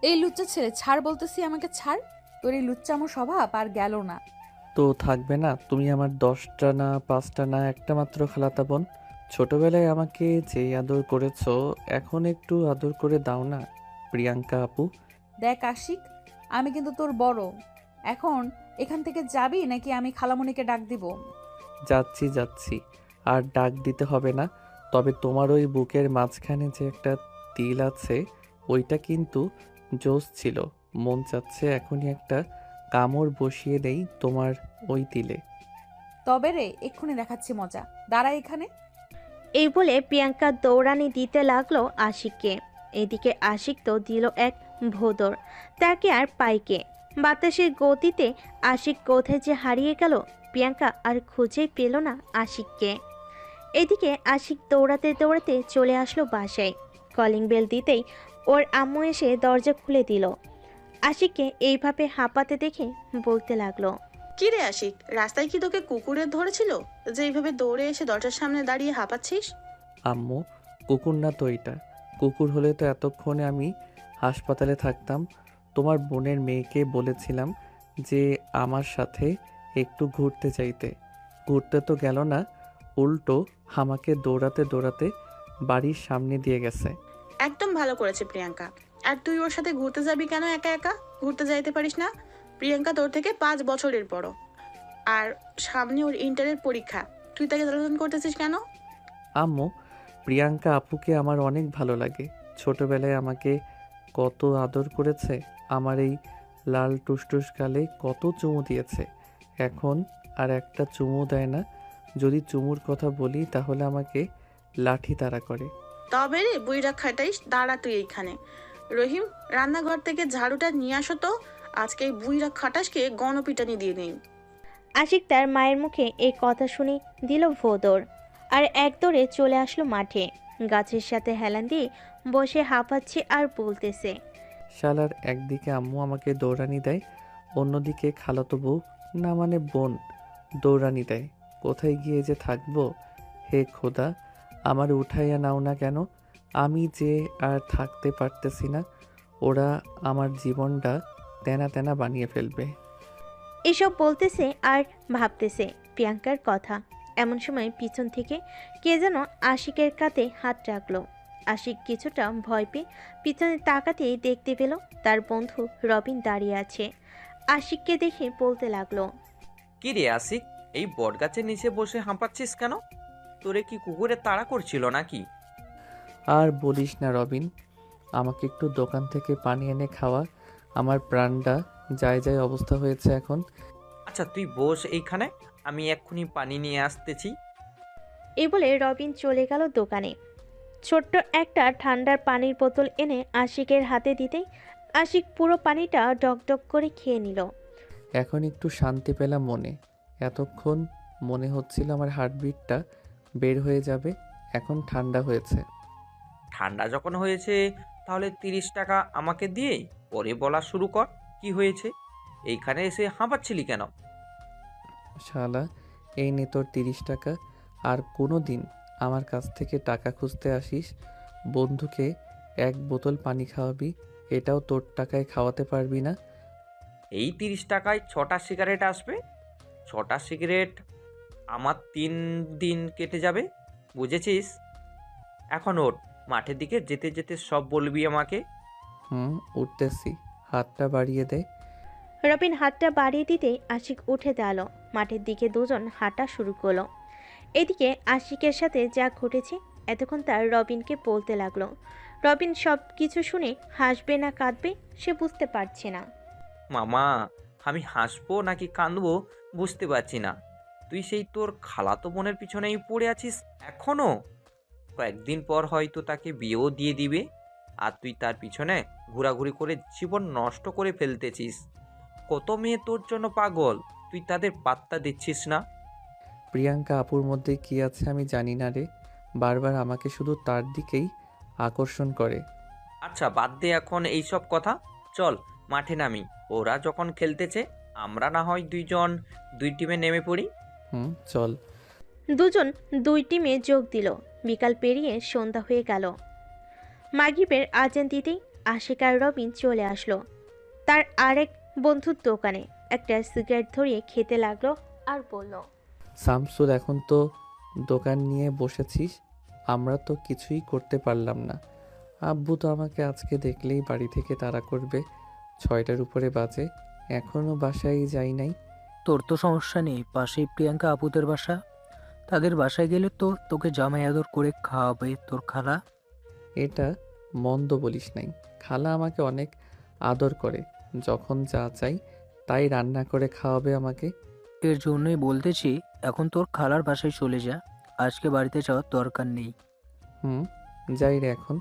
এই লুচ্চা ছেলে ছাড় বলতেছি, আমাকে ছাড়। তোর এই লুচ্চামো স্বভাব আর গেল না। তো থাকবে না? তুমি আমার 10টা না 5টা না একটা মাত্র খালাতা বোন। ছোটবেলায় আমাকে যেই আদর করেছো, এখন একটু আদর করে দাও না প্রিয়াঙ্কা আপু। দেখ আশিক, আমি কিন্তু তোর বড়। এখন এখান থেকে যাবি নাকি আমি খালামণিকে ডাক দিব? যাচ্ছি যাচ্ছি, আর ডাক দিতে হবে না। তবে তোমার ওই বুকের মাঝখানে যে একটা তিল আছে, ওইটা কিন্তু জোশ ছিল। মন চাচ্ছে এখনই একটা কামড় বসিয়ে দেই তোমার ওই তিলে। তবে রে, এক্ষুনি দেখাচ্ছি মজা, দাঁড়া এখানে। এই বলে প্রিয়াঙ্কা দৌড়ানি দিতে লাগলো আশিককে। এদিকে আশিক তো দিল এক ভোঁদর, তাকে আর পাইকে। বাতাসের গতিতে আশিক কোথায় যে হারিয়ে গেল, প্রিয়াঙ্কা আর খুঁজেই পেল না আশিককে। এদিকে আশিক দৌড়াতে দৌড়াতে চলে আসলো বাসায়। কলিং বেল দিতেই ওর আম্মু এসে দরজা খুলে দিল। আশিককে এইভাবে হাঁপাতে দেখে বলতে লাগলো, কি রে আশিক, রাস্তায় কি তোকে কুকুরে ধরেছিল যে এইভাবে দৌড়ে এসে দরজার সামনে দাঁড়িয়ে হাঁপাচ্ছিস? আম্মু, কুকুর না তো এটা। কুকুর হলে তো এতক্ষণে আমি হাসপাতালে থাকতাম। তোমার বোনের মেয়েকে বলেছিলাম যে আমার সাথে একটু ঘুরতে চাইতে। ঘুরতে তো গেল না, উল্টো আমাকে দৌড়াতে দৌড়াতে বাড়ির সামনে দিয়ে গেছে। একদম ভালো করেছে প্রিয়াঙ্কা। আর তুই ওর সাথে ঘুরতে যাবি কেন একা একা? ঘুরতে যাইতে পারিস না? প্রিয়াঙ্কা তোর থেকে 5 বছরের বড়। আর সামনে ওর ইন্টারের পরীক্ষা, তুই তাকে জ্বালাতন করতেছিস কেন? আম্মু, প্রিয়াঙ্কা আপুকে আমার অনেক ভালো লাগে। ছোটবেলায় আমাকে কত আদর করেছে, আমার এই লাল টুসটুস গালে কত চুমু দিয়েছে। এখন আর একটা চুমু দেয় না। যদি চুমুর কথা বলি তাহলে আমাকে লাঠি তাড়া করে। তবে রে বুইরা খাটাইস, দাঁড়া তুই এইখানে। রহিম, রান্নাঘর থেকে ঝাড়ুটা নিয়ে আসো তো। আজকে এই বুইরা খাটাসকে গণপিটানি দিয়ে নেই। আশিক তার মায়ের মুখে এই কথা শুনে দিল ভোঁদর, আর এক দৌড়ে চলে আসলো মাঠে। গাছের সাথে হেলান দিয়ে বসে হাঁপাচ্ছে আর বলতেছে, শালার একদিকে আম্মু আমাকে দৌড়ানি দেয়, অন্যদিকে খালাতো বউ, না মানে বোন, দৌড়ানি দেয়। কোথায় গিয়ে যে থাকবো? হে খোদা, আমার উঠাইয়া নাও না কেন। আমি যে আর থাকতে পারতেছি না। ওরা আমার জীবনটা তেনা তেনা বানিয়ে ফেলবে। এসব বলতেছে আর ভাবতেছে প্রিয়াঙ্কার কথা। এমন সময় পিছন থেকে কে যেন আশিকের কাঁধে হাত রাখলো। আশিক কিছুটা ভয় পেয়ে পিছনে তাকাতেই দেখতে পেল তার বন্ধু রবিন দাঁড়িয়ে আছে। আশিককে দেখে বলতে লাগলো, কি রে আসিক, এই বটগাছের নিচে বসে হাঁপাচ্ছিস কেন? তোরে কি কুকুরে তাড়া করছিল নাকি? আর বলিস না রবিন, আমাকে একটু দোকান থেকে পানি এনে খাওয়া। আমার প্রাণটা যায় যায় অবস্থা হয়েছে এখন। আচ্ছা তুই বস এইখানে, আমি এক্ষুনি পানি নিয়ে আসতেছি। এই বলে রবিন চলে গেল দোকানে। ছোট্ট একটা ঠান্ডার পানির বোতল এনে আশিকের হাতে দিতেই আশিক পুরো পানিটা ডক করে খেয়ে নিল। এখন একটু শান্তি পেলাম মনে। এতক্ষণ মনে হচ্ছিল আমার হার্টবিটটা বের হয়ে যাবে। এখন ঠান্ডা হয়েছে। ঠান্ডা যখন হয়েছে তাহলে 30 টাকা আমাকে দিয়ে পরে বলা শুরু কর, কি হয়েছে? এইখানে এসে হাঁপাচ্ছিলি কেন? শালা, এই নে তোর 30 টাকা। আর কোনো দিন আমার কাছ থেকে টাকা খুঁজতে আসিস, বন্ধুকে এক বোতল পানি খাওয়াবি, এটাও তোর টাকায় খাওয়াতে পারবি না। এই 30 টাকায় 6টা সিগারেট আসবে। 6টা সিগারেট আমার 3 দিন কেটে যাবে, বুঝেছিস? এখন ওঠ, মাঠের দিকে যেতে যেতে সব বলবি আমাকে। উঠতেছি, হাতটা বাড়িয়ে দে। রবিন হাতটা বাড়িয়ে দিতেই আশিক উঠে দাঁড়ালো। মাঠের দিকে দুজন হাঁটা শুরু করলো। এদিকে আশিকের সাথে যা ঘটেছে এতক্ষণ তার রবিনকে বলতে লাগলো। রবিন সব কিছু শুনে হাসবে না কাঁদবে সে বুঝতে পারছে না। মামা, আমি হাসবো নাকি কাঁদবো বুঝতে পারছি না। তুই সেই তোর খালাতো বোনের পিছনেই পড়ে আছিস এখনো। কয়েকদিন পর হয়তো তাকে বিয়েও দিয়ে দিবে, আর তুই তার পিছনে ঘোরাঘুরি করে জীবন নষ্ট করে ফেলতেছিস। কত মেয়ে তোর জন্য পাগল, তুই তাদের পাত্তা দিচ্ছিস না। প্রিয়াঙ্কা আপুর মধ্যে কি আছে আমি জানি না রে, বারবার আমাকে শুধু তার দিকেই আকর্ষণ করে। আচ্ছা বাদ দে এখন এইসব কথা, চল মাঠে নামি। ওরা যখন খেলতেছে আমরা না হয় দুইজন দুই টিমে নেমে পড়ি। চল। দুজন দুই টিমে যোগ দিল। বিকাল পেরিয়ে সন্ধ্যা হয়ে গেল। মাগরিবের আজান দিতেই আশিক আর রবিন চলে আসলো তার আরেক বন্ধুর দোকানে। একটা সিগারেট ধরিয়ে খেতে লাগলো আর বলল, শামসুল, এখন তো দোকান নিয়ে বসেছিস, আমরা তো কিছুই করতে পারলাম না। আব্বু তো আমাকে আজকে দেখলেই বাড়ি থেকে তাড়া করবে। 6টার উপরে বাজে, এখনও বাসায় যাই নাই। তোর তো সমস্যা নেই, পাশেই প্রিয়াঙ্কা আপুদের বাসা। তাদের বাসায় গেলে তো তোকে জামাই আদর করে খাওয়াবে তোর খালা। এটা মন্দ বলিস নাই, খালা আমাকে অনেক আদর করে, যখন যা চাই তাই রান্না করে খাওয়াবে আমাকে। এর জন্যই বলতেছি, এখন তোর খালার বাসায় চলে যা, আজকে বাড়িতে যাওয়ার দরকার নেই। হুম, যাই রে। এখন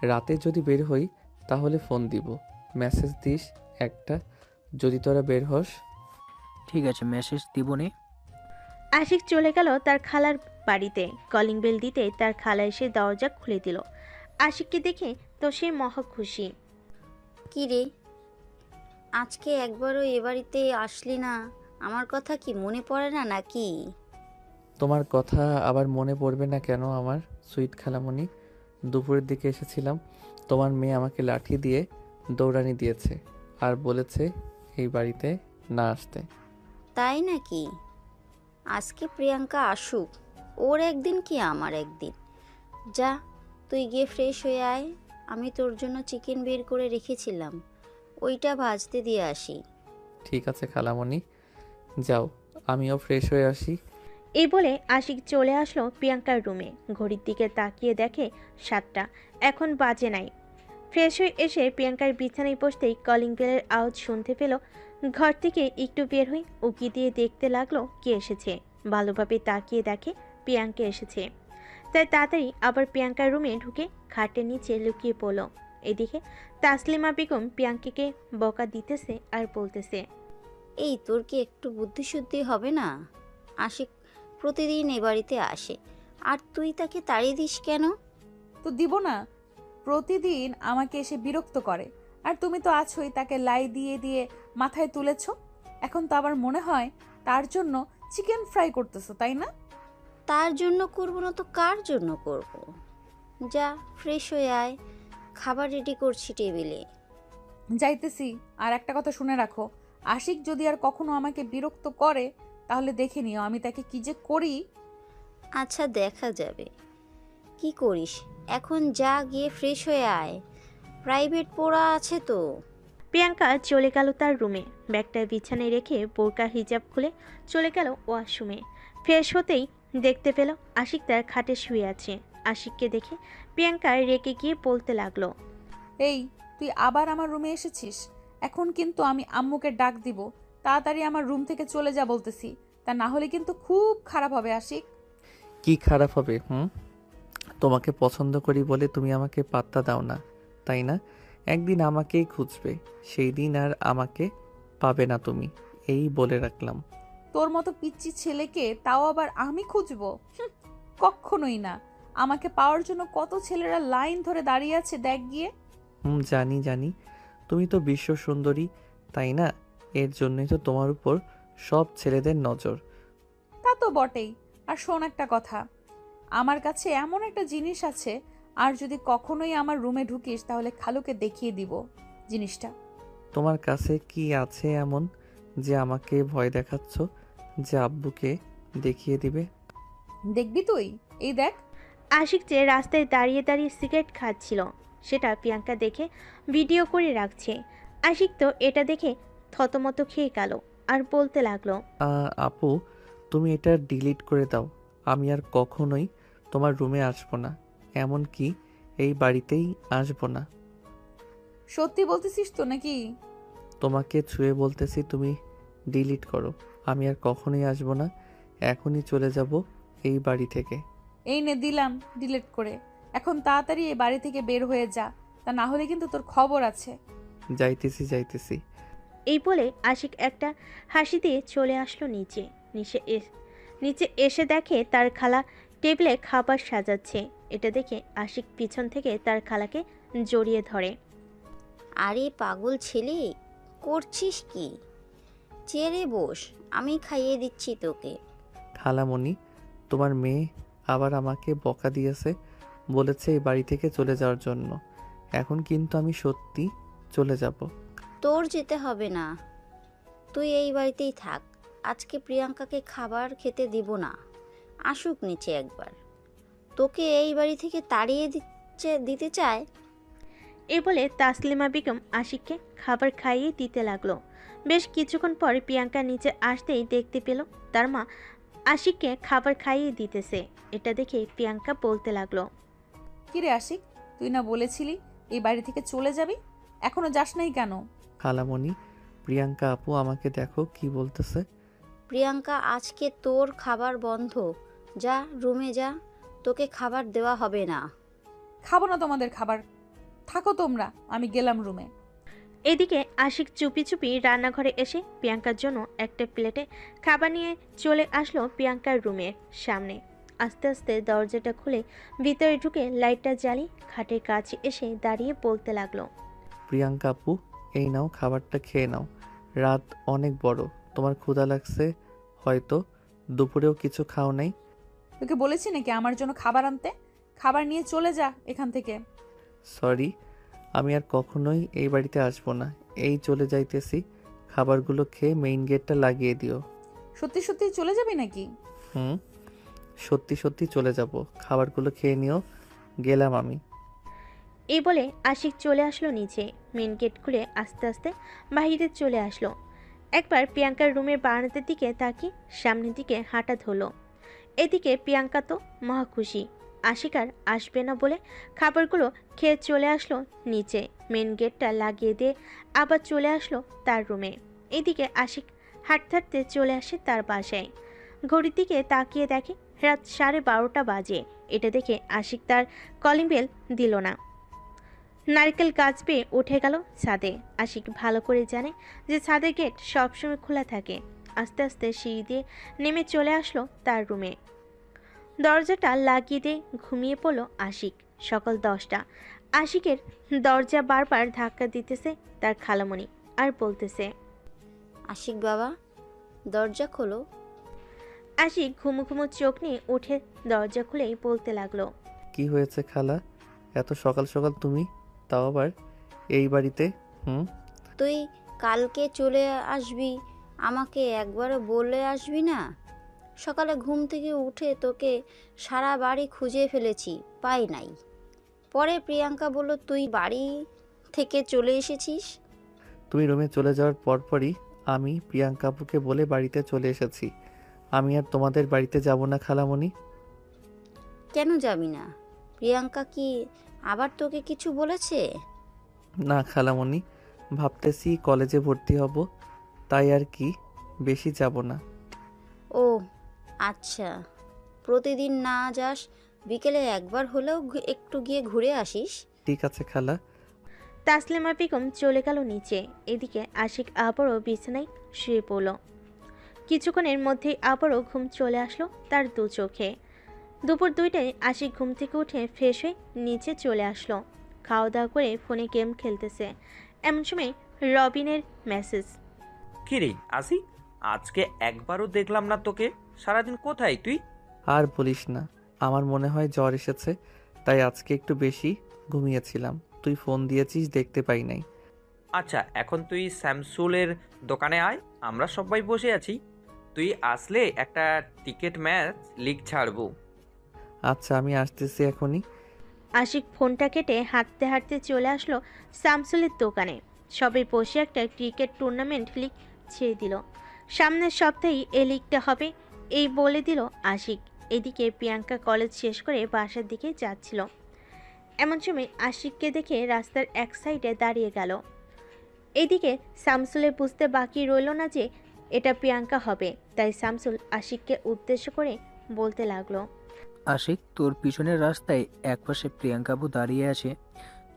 রাতে যদি বের হই তাহলে ফোন দিব, মেসেজ দিস একটা যদি তোরা বের হস। ঠিক আছে, মেসেজ দিবনে। আশিক চলে গেল তার খালার বাড়িতে। কলিং বেল দিতে তার খালা এসে দরজা খুলে দিল। আশিককে দেখে তো সে মহা খুশি। কি রে, আজকে একবারও এ বাড়িতে আসলি না? আমার কথা কি মনে পড়ে না নাকি? তোমার কথা আবার মনে পড়বে না কেন আমার সুইট খালামণি? দুপুরের দিকে এসেছিলাম, তোমার মেয়ে আমাকে লাঠি দিয়ে দৌড়ানি দিয়েছে আর বলেছে এই বাড়িতে না আসতে। তাই নাকি? আজকে প্রিয়াঙ্কা আসুক, ওর একদিন কি আমার একদিন। যা, তুই গিয়ে ফ্রেশ হয়ে আয়, আমি তোর জন্য চিকেন বের করে রেখেছিলাম, ওইটা ভাজতে দিয়ে আসি। ঠিক আছে খালামণি, যাও, আমিও ফ্রেশ হয়ে আসি। এই বলে আশিক চলে আসলো প্রিয়াঙ্কার রুমে। ঘড়ির দিকে তাকিয়ে দেখে 7টা, এখন বাজে নাই। ফ্রেশ হয়ে এসে প্রিয়াঙ্কার বিছানায় বসতেই কলিং বেলের আওয়াজ শুনতে পেল। ঘর থেকে একটু বের হয়ে উকি দিয়ে দেখতে লাগলো কে এসেছে। ভালোভাবে তাকিয়ে দেখে প্রিয়াঙ্কা এসেছে, তাই তাড়াতাড়ি আবার প্রিয়াঙ্কার রুমে ঢুকে খাটের নিচে লুকিয়ে পড়ল। এদিকে তাসলিমা বেগম প্রিয়াঙ্কাকে বকা দিতেছে আর বলতেছে, এই তোর কি একটু বুদ্ধিশুদ্ধি হবে না? আশিক প্রতিদিন এ বাড়িতে আসে, আর তুই তাকে তাড়িয়ে দিস কেন? তো দিব না, প্রতিদিন আমাকে এসে বিরক্ত করে, আর তুমি তো আছোই, তাকে লাই দিয়ে দিয়ে মাথায় তুলেছ। এখন তো আবার মনে হয় তার জন্য চিকেন ফ্রাই করতেছো, তাই না? তার জন্য করবো না তো কার জন্য করব? যা, ফ্রেশ হয়ে আয়, খাবার রেডি করছি টেবিলে। যাইতেছি। আর একটা কথা শুনে রাখো, আশিক যদি আর কখনো আমাকে বিরক্ত করে তাহলে দেখে নিও আমি তাকে কি যে করি। আচ্ছা, দেখা যাবে কি করিস। এখন যা, গিয়ে ফ্রেশ হয়ে আয়, প্রাইভেট পড়া আছে তো। প্রিয়াঙ্কা চলে গেল তার রুমে। ব্যাগটা বিছানায় রেখে বোরকা হিজাব খুলে চলে গেল ওয়াশরুমে। ফ্রেশ হতেই দেখতে পেল আশিক তার খাটে শুয়ে আছে। আশিককে দেখে প্রিয়াঙ্কা রেগে গিয়ে বলতে লাগলো, এই, তুই আবার আমার রুমে এসেছিস? এখন কিন্তু আমি আম্মুকে ডাক দিব, তাড়াতাড়ি আমার রুম থেকে চলে যা বলতেছি, তা না হলে কিন্তু খুব খারাপ হবে আশিক। কি খারাপ হবে? তোমাকে পছন্দ করি বলে তুমি আমাকে পাত্তা দাও না, তাই না? একদিন আমাকেই খুঁজবে, সেই দিন আর আমাকে পাবে না তুমি, এই বলে রাখলাম। তোর মতো পিচ্চি ছেলেকে তাও আবার আমি খুঁজবো? কখনোই না। আমাকে পাওয়ার জন্য কত ছেলেরা লাইন ধরে দাঁড়িয়ে আছে দেখ গিয়ে। জানি জানি, তুমি তো বিশ্ব সুন্দরী, তাই না? এর জন্যই তো তোমার উপর সব ছেলেদের নজর। তা তো বটেই। আর শোন একটা কথা, আমার কাছে এমন একটা জিনিস আছে, আর যদি কখনোই আমার রুমে ঢুকিস তাহলে খালুকে দেখিয়ে দিব জিনিসটা। তোমার কাছে কি আছে এমন যে আমাকে ভয় দেখাচ্ছ যে আব্বুকে দেখিয়ে দিবে? দেখবি তুই, এই দেখ। আশিক যে রাস্তায় দাঁড়িয়ে দাঁড়িয়ে সিগারেট খাচ্ছিল সেটা প্রিয়াঙ্কা দেখে ভিডিও করে রাখছে। আশিক তো এটা দেখে থতমত খেয়ে গেল আর বলতে লাগলো, আপু, তুমি এটা ডিলিট করে দাও, আমি আর কখনোই তোমার রুমে আসবো না, এমনকি এই বাড়িতেই আসবো না। সত্যি বলতেছিস তো নাকি? তোমাকে ছুঁয়ে বলতেছি, তুমি ডিলিট করো, আমি আর কখনোই আসবো না, এখনই চলে যাব এই বাড়ি থেকে। এই নে দিলাম ডিলিট করে, এখন তাড়াতাড়ি এই বাড়ি থেকে বের হয়ে যা, তা না হলে কিন্তু তোর খবর আছে। যাইতেছি যাইতেছি। এই বলে আশিক একটা হাসি দিয়ে চলে আসলো নিচে। নিচে এসে দেখে তার খালা টেবিলে খাবার সাজাচ্ছে। এটা দেখে আশিক পিছন থেকে তার খালাকে জড়িয়ে ধরে। আরে পাগল ছেলে, করছিস কি? চেয়ারে বস, আমি খাইয়ে দিচ্ছি তোকে। খালামণি, তোমার মেয়ে আবার আমাকে বকা দিয়েছে, বলেছে এই বাড়ি থেকে চলে যাওয়ার জন্য। এখন কিন্তু আমি সত্যি চলে যাব। তোর যেতে হবে না, তুই এই বাড়িতেই থাক। আজকে প্রিয়াঙ্কাকে খাবার খেতে দিব না, আসুক নিচে একবার। তোকে এই বাড়ি থেকে তাড়িয়ে দিতে চায়। এ বলে তাসলিমা বেগম আশিককে খাবার খাইয়ে দিতে লাগলো। বেশ কিছুক্ষণ পর প্রিয়াঙ্কা নিচে আসতেই দেখতে পেল তার মা আশিককে খাবার খাইয়ে দিতেছে। এটা দেখে প্রিয়াঙ্কা বলতে লাগলো, কিরে আশিক, তুই না বলেছিলি এই বাড়ি থেকে চলে যাবি, এখনো যাস নাই কেন? খালামণি, প্রিয়াঙ্কা আপু আমাকে দেখো কি বলতেছে। প্রিয়াঙ্কা, আজকে তোর খাবার বন্ধ। যা রুমে যা, তোকে খাবার দেওয়া হবে না। খাবো না তোমাদের খাবার, থাকো তোমরা, আমি গেলাম রুমে। এদিকে আশিক চুপি চুপি রান্নাঘরে এসে প্রিয়াঙ্কার জন্য একটা প্লেটে খাবার নিয়ে চলে আসলো প্রিয়াঙ্কার রুমের সামনে। আস্তে আস্তে দরজাটা খুলে ভিতরে ঢুকে লাইটটা জ্বালিয়ে খাটের কাছে এসে দাঁড়িয়ে বলতে লাগলো, প্রিয়াঙ্কা আপু, এই নাও খাবারটা খেয়ে নাও। রাত অনেক বড়, তোমার ক্ষুধা লাগছে হয়তো, দুপুরেও কিছু খাও নাই। তোকে বলেছি নাকি আমার জন্য খাবার আনতে? খাবার নিয়ে চলে যা এখান থেকে। সরি, আমি আর কখনোই এই বাড়িতে আসবো না। এই চলে যাইতেছি, খাবারগুলো খেয়ে মেইন গেটটা লাগিয়ে দিও। সত্যি সত্যি চলে যাবি নাকি? হুম, সত্যি সত্যি চলে যাব। খাবারগুলো খেয়ে নিও, গেলাম আমি। এই বলে আশিক চলে আসলো নিচে। মেন গেট খুলে আস্তে আস্তে বাইরে চলে আসলো। একবার প্রিয়াঙ্কার রুমের বারান্দার দিকে তাকিয়ে সামনের দিকে হাঁটা ধরলো। এদিকে প্রিয়াঙ্কা তো মহা খুশি, আশিক আর আসবে না বলে খাবারগুলো খেয়ে চলে আসলো নিচে। মেন গেটটা লাগিয়ে দিয়ে আবার চলে আসলো তার রুমে। এদিকে আশিক হাঁটতে হাঁটতে চলে আসে তার বাসায়। ঘড়ির দিকে তাকিয়ে দেখে রাত 12:30 বাজে। এটা দেখে আশিক তার কলিং বেল দিল না, নারকেল গাছ পেয়ে উঠে গেল ছাদে। আশিক ভালো করে জানে যে ছাদের গেট সবসময় খোলা থাকে। আস্তে আস্তে সিঁড়ি দিয়ে নেমে চলে আসলো তার রুমে। দরজাটা লাগিয়ে দিয়ে ঘুমিয়ে পড়ল আশিক। সকাল 10টা। আশিকের দরজা বারবার ধাক্কা দিতেছে তার খালামণি আর বলতেছে, আশিক বাবা, দরজা খোলো। আশিক ঘুমু ঘুমু চোখ নিয়ে উঠে দরজা খুলেই বলতে লাগলো, কি হয়েছে খালা, এত সকাল সকাল তুমি, তাও আবার এই বাড়িতে? তুই কালকে চলে আসবি, আমাকে একবারও বলে আসবি না? সকালে ঘুম থেকে উঠে তোকে সারা বাড়ি খুঁজে ফেলেছি, পাই নাই। পরে প্রিয়াঙ্কা বলল তুই বাড়ি থেকে চলে এসেছিস। তুমি রুমে চলে যাওয়ার পরপরই আমি প্রিয়াঙ্কা আপুকে বলে বাড়িতে চলে এসেছি। আমি আর তোমাদের বাড়িতে যাব না খালামণি। কেন যাবি না? প্রিয়াঙ্কা কি আবার তোকে কিছু বলেছে? না খালামণি, ভাবতেছি কলেজে ভর্তি হব, তাই আর কি, বেশি যাব না। ও আচ্ছা, প্রতিদিন না যাস, বিকেলে একবার হলেও একটু গিয়ে ঘুরে আসিস। ঠিক আছে খালা। তাসলিমা বেগম চলে গেল নিচে। এদিকে আশিক আবারও বিছানায় শুয়ে পড়ল। কিছুক্ষণের মধ্যেই আবারও ঘুম চলে আসলো তার দু চোখে। দুপুর 2টায় আশিক ঘুম থেকে উঠে ফ্রেশ হয়ে নিচে চলে আসলো। খাওয়া দাওয়া করে ফোনে গেম খেলতেছে। এমন সময় রবিনের মেসেজ। কিরে আসি, আজকে একবারও দেখলাম না তোকে, সারাদিন কোথায় তুই? আর বলিস না, আমার মনে হয় জ্বর এসেছে, তাই আজকে একটু বেশি ঘুমিয়েছিলাম। তুই ফোন দিয়েছিস, দেখতে পাই নাই। আচ্ছা, এখন তুই স্যামসুলের দোকানে আয়, আমরা সবাই বসে আছি। তুই আসলে একটা টিকেট ম্যাচ লিগ ছাড়বো। আচ্ছা, আমি আসতেছি এখনই। আশিক ফোনটা কেটে হাঁটতে হাঁটতে চলে আসলো শামসুলের দোকানে। সবাই বসে একটা ক্রিকেট টুর্নামেন্ট লিগ ছেড়ে দিল। সামনের সপ্তাহেই এই লিগটা হবে এই বলে দিল আশিক। এদিকে প্রিয়াঙ্কা কলেজ শেষ করে বাসার দিকে যাচ্ছিল। এমন সময় আশিককে দেখে রাস্তার এক সাইডে দাঁড়িয়ে গেল। এদিকে শামসুলের বুঝতে বাকি রইল না যে এটা প্রিয়াঙ্কা হবে, তাই শামসুল আশিককে উদ্দেশ্য করে বলতে লাগলো, আশিক, তোর পিছনের রাস্তায় একপাশে প্রিয়াঙ্কাবু দাঁড়িয়ে আছে,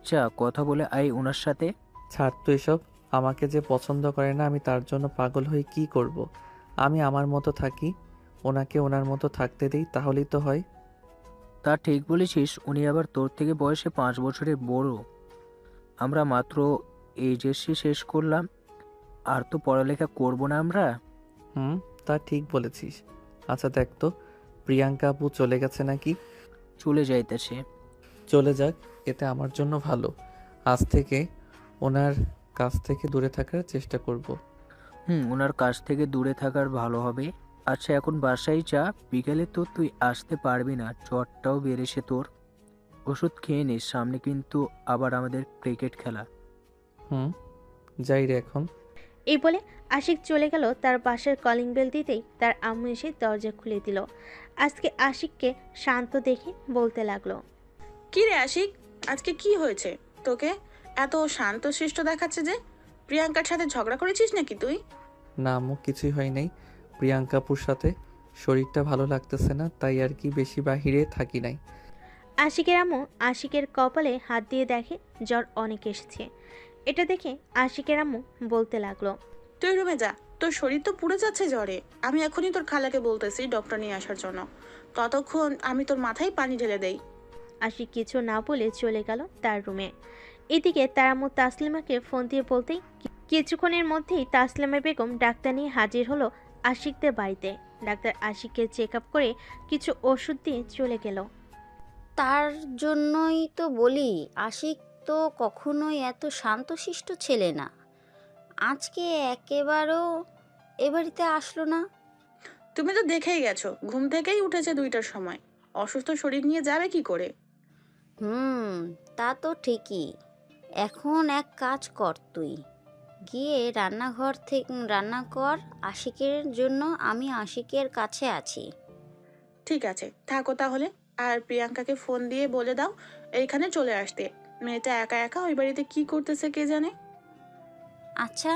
যা কথা বলে আয় ওনার সাথে। ছাড় তো এসব, আমাকে যে পছন্দ করে না আমি তার জন্য পাগল হয়ে কি করব। আমি আমার মতো থাকি, ওনাকে ওনার মতো থাকতে দিই, তাহলেই তো হয়। তা ঠিক বলেছিস, উনি আবার তোর থেকে বয়সে 5 বছরের বড়। আমরা মাত্র এইচএসসি শেষ করলাম, আর তো পড়ালেখা করব না আমরা। তা ঠিক বলেছিস। আচ্ছা দেখ তো, প্রিয়াঙ্কা আপু চলে গেছে নাকি? চলে যাইতেছে। চলে যাক, এতে আমার জন্য ভালো। আজ থেকে ওনার কাছ থেকে দূরে থাকার চেষ্টা করব। ওনার কাছ থেকে দূরে থাকার ভালো হবে। আচ্ছা এখন বাসায় যা, বিকেলে তো তুই আসতে পারবি না, জ্বরটাও বেড়েছে তোর। ওষুধ খেয়ে নিস, সামনে কিন্তু আবার আমাদের ক্রিকেট খেলা। হুম, যাই রে এখন। এই বলে আশিক চলে গেল। তার বাসার কলিং বেল দিতেই তার আম্মু এসে দরজা খুলে দিল। আজকে আশিককে শান্ত দেখে বলতে লাগলো, কি রে আশিক, আজকে কি হয়েছে তোকে এত শান্তশিষ্ট দেখাচ্ছে যে? প্রিয়াঙ্কার সাথে ঝগড়া করেছিস নাকি তুই? না আম্মু, কিছুই হয় নাই। প্রিয়াঙ্কাপুর সাথে শরীরটা ভালো লাগতেছে না, তাই আর কি বেশি বাহিরে থাকি নাই। আশিকের আম্মু আশিকের কপালে হাত দিয়ে দেখে জ্বর অনেক এসেছে। এটা দেখে আশিকের আম্মু বলতে লাগলো, তুই রুমে যা, তোর শরীর তো পুড়ে যাচ্ছে জ্বরে। আমি এখনই তোর খালাকে বলতেছি ডক্টর নিয়ে আসার জন্য, ততক্ষণ আমি তোর মাথায় পানি ঢেলে দেই। আশিক কিছু না বলে চলে গেল তার রুমে। এদিকে তার আম্মু তাসলিমাকে ফোন দিয়ে বলতেই কিছুক্ষণের মধ্যেই তাসলিমা বেগম ডাক্তার নিয়ে হাজির হলো আশিকদের বাড়িতে। ডাক্তার আশিককে চেক আপ করে কিছু ওষুধ দিয়ে চলে গেল। তার জন্যই তো বলি আশিক তো কখনোই এত শান্তশিষ্ট ছেলে না। আজকে একেবারেও এ বাড়িতে আসলো না। তুমি তো দেখেই গেছো, ঘুম থেকেই উঠেছে 2টার সময়। অসুস্থ শরীর নিয়ে যাবে কি করে? তা তো ঠিকই। এখন এক কাজ কর, তুই গিয়ে রান্না কর আশিকের জন্য, আমি আশিকের কাছে আছি। ঠিক আছে, থাকো তাহলে। আর প্রিয়াঙ্কাকে ফোন দিয়ে বলে দাও এইখানে চলে আসতে। মেয়েটা একা একা ওই বাড়িতে কি করতেছে কে জানে। আচ্ছা,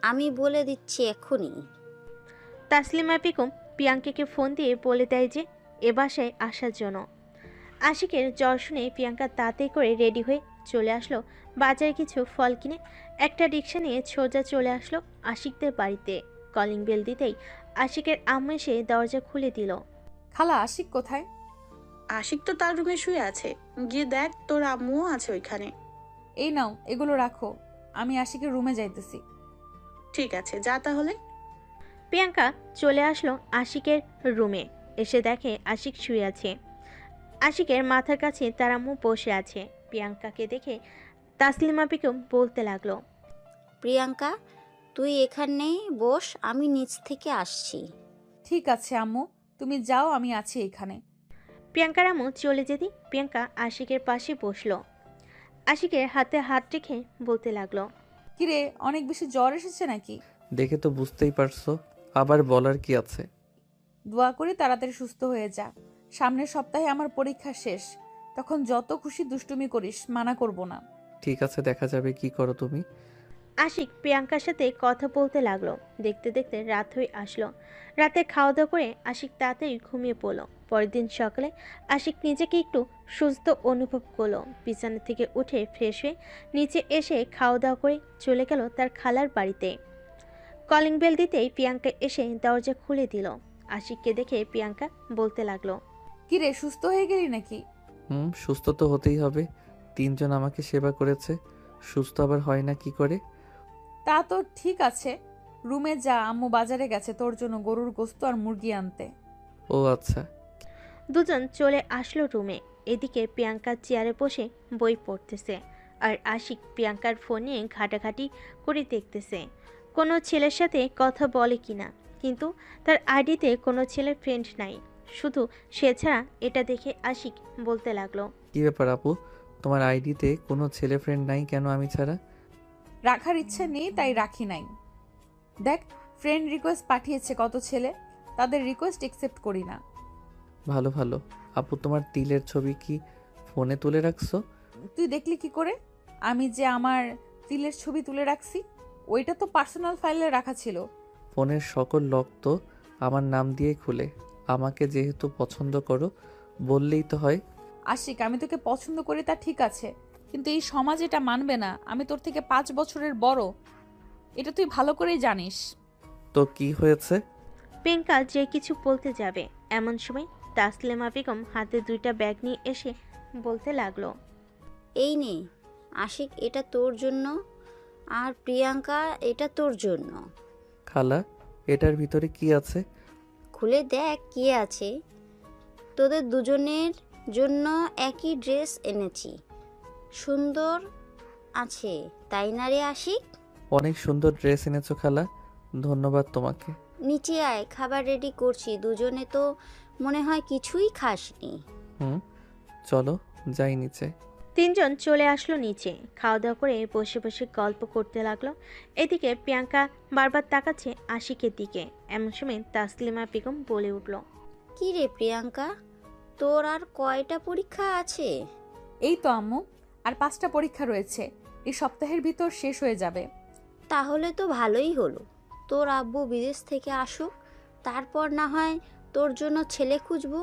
আমি বলে দিচ্ছি এক্ষুনি। তাসলিমা বেগম প্রিয়াঙ্কাকে ফোন দিয়ে বলে দেয় যে এ বাসায় আসার জন্য। আশিকের জ্বর শুনে প্রিয়াঙ্কা তাতে করে রেডি হয়ে চলে আসলো বাজারে কিছু ফল কিনে। একটা রিক্সা নিয়ে সোজা চলে আসলো আশিকদের বাড়িতে। কলিং বেল দিতেই আশিকের আম্মু এসে দরজা খুলে দিল। খালা, আশিক কোথায়? আশিক তো তার রুমে শুয়ে আছে, গিয়ে দেখ তোর আম্মুও আছে ওইখানে। এই নাও, এগুলো রাখো, আমি আশিকের রুমে যাইতেছি। ঠিক আছে, যা তাহলে। প্রিয়াঙ্কা চলে আসলো আশিকের রুমে। এসে দেখে আশিক শুয়ে আছে। আশিকের মাথার কাছে তার আম্মু বসে আছে। প্রিয়াঙ্কাকে দেখে তাসলিমা বেগম বলতে লাগলো, প্রিয়াঙ্কা, তুই এখানে বস, আমি নিচ থেকে আসছি। ঠিক আছে আম্মু, তুমি যাও, আমি আছি এখানে। প্রিয়াঙ্কার আম্মু চলে যেতেই প্রিয়াঙ্কা আশিকের পাশে বসলো। আশিকের হাতে হাত রেখে বলতে লাগলো, কিরে, অনেক বেশি জ্বর এসেছে নাকি? দেখে তো বুঝতেই পারছো, আবার বলার কি আছে। দোয়া করি তাড়াতাড়ি সুস্থ হয়ে যা। সামনের সপ্তাহে আমার পরীক্ষা শেষ, তখন যত খুশি দুষ্টুমি করিস, মানা করব না। ঠিক আছে, দেখা যাবে কি করো তুমি। আশিক প্রিয়াঙ্কার সাথে কথা বলতে লাগলো। দেখতে দেখতে রাত হয়ে আসলো। রাতে খাওয়া দাওয়া করে আশিক তাড়াতাড়ি ঘুমিয়ে পড়লো। পরের দিন সকালে আশিক নিজেকে একটু সুস্থ অনুভব করলো। বিছানা থেকে উঠে ফ্রেশ হয়ে নিচে এসে খাওয়া দাওয়া করে চলে গেল তার খালার বাড়িতে। কলিং বেল দিতেই প্রিয়াঙ্কা এসে দরজা খুলে দিল। আশিককে দেখে প্রিয়াঙ্কা বলতে লাগলো, কিরে, সুস্থ হয়ে গেলি নাকি? সুস্থ তো হতেই হবে। 3 জন আমাকে সেবা করেছে, সুস্থ আবার হয় না কি করে? তা তো ঠিক আছে, রুমে যা, আম্মু বাজারে গেছে তোর জন্য গরুর গোস্ত আর মুরগি আনতে। ও আচ্ছা। দুজন চলে আসলো রুমে। এদিকে প্রিয়াঙ্কা চেয়ারে বসে বই পড়তেছে আর আশিক প্রিয়াঙ্কার ফোনে ঘাটাঘাটি করে দেখতেছে কোনো ছেলের সাথে কথা বলে কিনা। কিন্তু তার আইডিতে কোনো ছেলের ফ্রেন্ড নাই, শুধু সে ছাড়া। এটা দেখে আশিক বলতে লাগলো, কি ব্যাপার আপু, তোমার আইডিতে কোনো ছেলে ফ্রেন্ড নাই কেন আমি ছাড়া? রাখার ইচ্ছে নেই তাই রাখি নাই। দেখ, ফ্রেন্ড রিকোয়েস্ট পাঠিয়েছে কত ছেলে, তাদের রিকোয়েস্ট একসেপ্ট করি না। ভালো ভালো। আপু, তোমার তিলের ছবি কি ফোনে তুলে রাখছো? তুই দেখলি কি করে আমি যে আমার তিলের ছবি তুলে রাখছি? ওইটা তো পার্সোনাল ফাইলে রাখা ছিল। ফোনের সকল লক তো আমার নাম দিয়ে খুলে। আমাকে যেহেতু পছন্দ করো, বললেই তো হয়। আশিক, আমি তোকে পছন্দ করি তা ঠিক আছে, কিন্তু এই সমাজ এটা মানবে না। আমি তোর থেকে 5 বছরের বড়, এটা তুই ভালো করেই জানিস। তো কি হয়েছে? প্রিয়াঙ্কা যে কিছু বলতে যাবে এমন সময় তাসলিমা বেগম হাতে 2টা ব্যাগ নিয়ে এসে বলতে লাগলো, এই নে আশিক, এটা তোর জন্য, আর প্রিয়াঙ্কা এটা তোর জন্য। খালা, এটার ভিতরে কি আছে? খুলে দেখ কি আছে। তোদের দুজনের জন্য একই ড্রেস এনেছি, সুন্দর আছে, তাই না রে আশিক? অনেক সুন্দর ড্রেস এনেছো খালা, ধন্যবাদ তোমাকে। নিচে আয়, খাবার রেডি করছি। দুজনে তো মনে হয় কিছুই খাসনি। হুম, চলো যাই নিচে। তিনজন চলে আসলো নিচে। খাওয়া দাওয়া করে বসে বসে গল্প করতে লাগলো। এদিকে প্রিয়াঙ্কা বারবার তাকাচ্ছে আশিকের দিকে। এমন সময় তাসলিমা বেগম বলে উঠল, কি রে প্রিয়াঙ্কা, তোর আর কয়টা পরীক্ষা আছে? এই তো আম্মু, আর 5টা পরীক্ষা রয়েছে, এই সপ্তাহের ভিতর শেষ হয়ে যাবে। তাহলে তো ভালোই হলো। তোর আব্বু বিদেশ থেকে আসুক, তারপর না হয় তোর জন্য ছেলে খুঁজবো।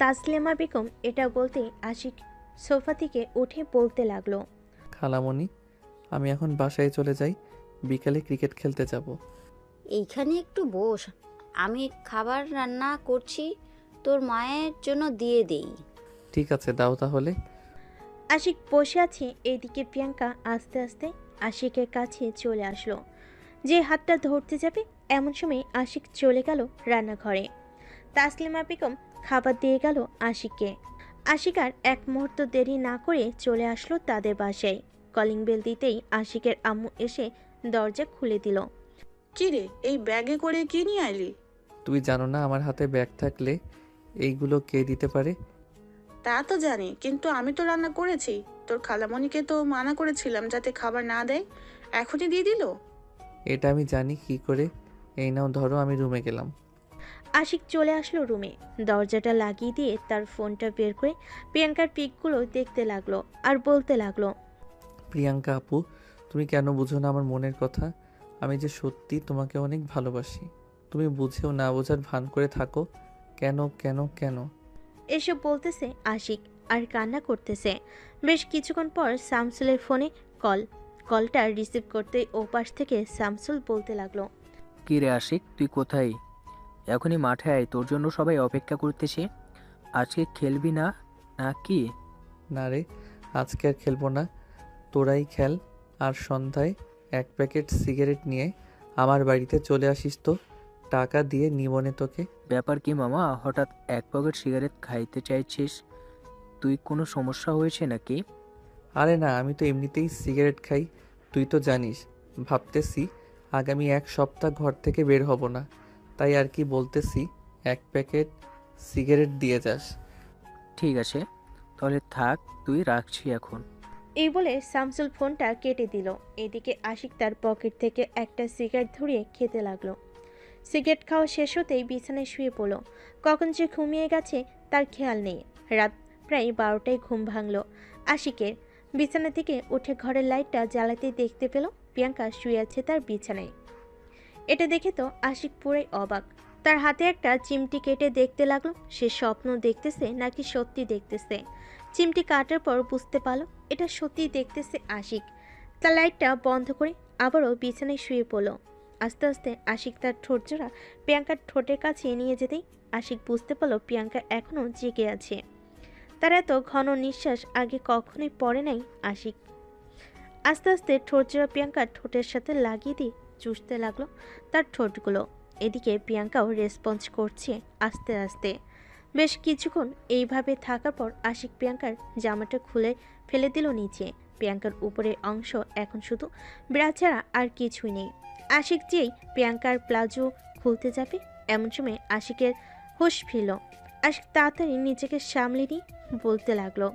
তাসলিমা বেগম এটা বলতে আশিক সোফা থেকে উঠে বলতে লাগলো, খালামণি, আমি এখন বাসায় চলে যাই, বিকালে ক্রিকেট খেলতে যাব। এইখানে একটু বস, আমি খাবার রান্না করছি, তোর মায়ের জন্য দিয়ে দেই। ঠিক আছে, দাও তাহলে। আশিক বসে আছে। এইদিকে প্রিয়াঙ্কা আস্তে আস্তে আশিকের কাছে চলে আসলো। যে হাতটা ধরতে যাবে এমন সময় আশিক চলে গেল রান্নাঘরে। তাসলিমা বেগম খাবার দিয়ে গেল আশিককে। আশিক আর এক মুহূর্ত দেরি না করে চলে আসলো তাদের বাসায়। কলিং বেল দিতেই আশিকের আম্মু এসে দরজা খুলে দিল। কি রে, এই ব্যাগে করে কি নিয়ে আইলি? তুই জানো না আমার হাতে ব্যাগ থাকলে এইগুলো কে দিতে পারে? তা তো জানি, কিন্তু আমি তো রান্না করেছি। তোর খালামণিকে তো মানা করেছিলাম যাতে খাবার না দেয়, এখনই দিয়ে দিল। এটা আমি জানি কি করে। এই নাও ধরো, আমি রুমে গেলাম। আশিক চলে আসলো রুমে। দরজাটা লাগিয়ে দিয়ে তার ফোনটা বের করে প্রিয়াঙ্কার পিকগুলো দেখতে লাগলো আর বলতে লাগলো, প্রিয়াঙ্কা আপু, তুমি কেন বুঝো না আমার মনের কথা? আমি যে সত্যি তোমাকে অনেক ভালোবাসি। তুমি বুঝেও না বোঝার ভান করে থাকো কেন কেন কেন? এসব বলতেছে আশিক আর কান্না করতেছে। বেশ কিছুক্ষণ পর শামসুলের ফোনে কলটা রিসিভ করতে ওপাশ থেকে শামসুল বলতে লাগলো, কি রে আশিক, তুই কোথায়? এখনই মাঠে আয়, তোর জন্য সবাই অপেক্ষা করতেছে। আজকে খেলবি না নাকি? না রে, আজকে আর খেলবো না, তোরাই খেল। আর সন্ধ্যায় 1 প্যাকেট সিগারেট নিয়ে আমার বাড়িতে চলে আসিস তো, টাকা দিয়ে নিবনে তোকে। ব্যাপার কি মামা, হঠাৎ 1 প্যাকেট সিগারেট খাইতে চাইছিস? তুই কোনো সমস্যা হয়েছে নাকি? আরে না, আমি তো এমনিতেই সিগারেট খাই, তুই তো জানিস। ভাবতেছি আগামী 1 সপ্তাহ ঘর থেকে বের হব না, তাই আর কি বলতেছি 1 প্যাকেট সিগারেট দিয়ে যাস। ঠিক আছে, তাহলে থাক, তুই রাখছি এখন। এই বলে শামসুল ফোনটা কেটে দিল। এদিকে আশিক তার পকেট থেকে একটা সিগারেট ধরিয়ে খেতে লাগলো। সিগারেট খাওয়া শেষ হতেই বিছানায় শুয়ে পড়ল। কখন যে ঘুমিয়ে গেছে তার খেয়াল নেই। রাত প্রায় 12টায় ঘুম ভাঙল আশিকের। বিছানা থেকে উঠে ঘরের লাইটটা জ্বালাতেই দেখতে পেল প্রিয়াঙ্কা শুয়ে আছে তার বিছানায়। এটা দেখে তো আশিক পুরাই অবাক। তার হাতে একটা চিমটি কেটে দেখতে লাগলো সে স্বপ্ন দেখতেছে নাকি সত্যি দেখতেছে। চিমটি কাটার পর বুঝতে পারল এটা সত্যিই দেখতেছে আশিক। তার লাইটটা বন্ধ করে আবারও বিছানায় শুয়ে পড়ল। আস্তে আস্তে আশিক তার ঠোঁটজোড়া প্রিয়াঙ্কার ঠোঁটের কাছে নিয়ে যেতেই আশিক বুঝতে পারল প্রিয়াঙ্কা এখনও জেগে আছে। তার এত ঘন নিঃশ্বাস আগে কখনোই পড়ে নাই আশিক। আস্তে আস্তে ঠোঁটজোড়া প্রিয়াঙ্কার ঠোঁটের সাথে লাগিয়ে দিয়ে চুষতে লাগলো তার ঠোঁটগুলো। এদিকে প্রিয়াঙ্কাও রেসপন্স করছে আস্তে আস্তে। বেশ কিছুক্ষণ এইভাবে থাকার পর আশিক প্রিয়াঙ্কার জামাটা খুলে ফেলে দিল নিচে। প্রিয়াঙ্কার উপরের অংশ এখন শুধু ব্রা ছাড়া আর কিছুই নেই। আশিক যেই প্রিয়াঙ্কার প্লাজো খুলতে যাবে এমন সময় আশিকের হুঁশ ফিরল। আশিক তাড়াতাড়ি নিজেকে সামলে নিয়ে বলতে লাগলো,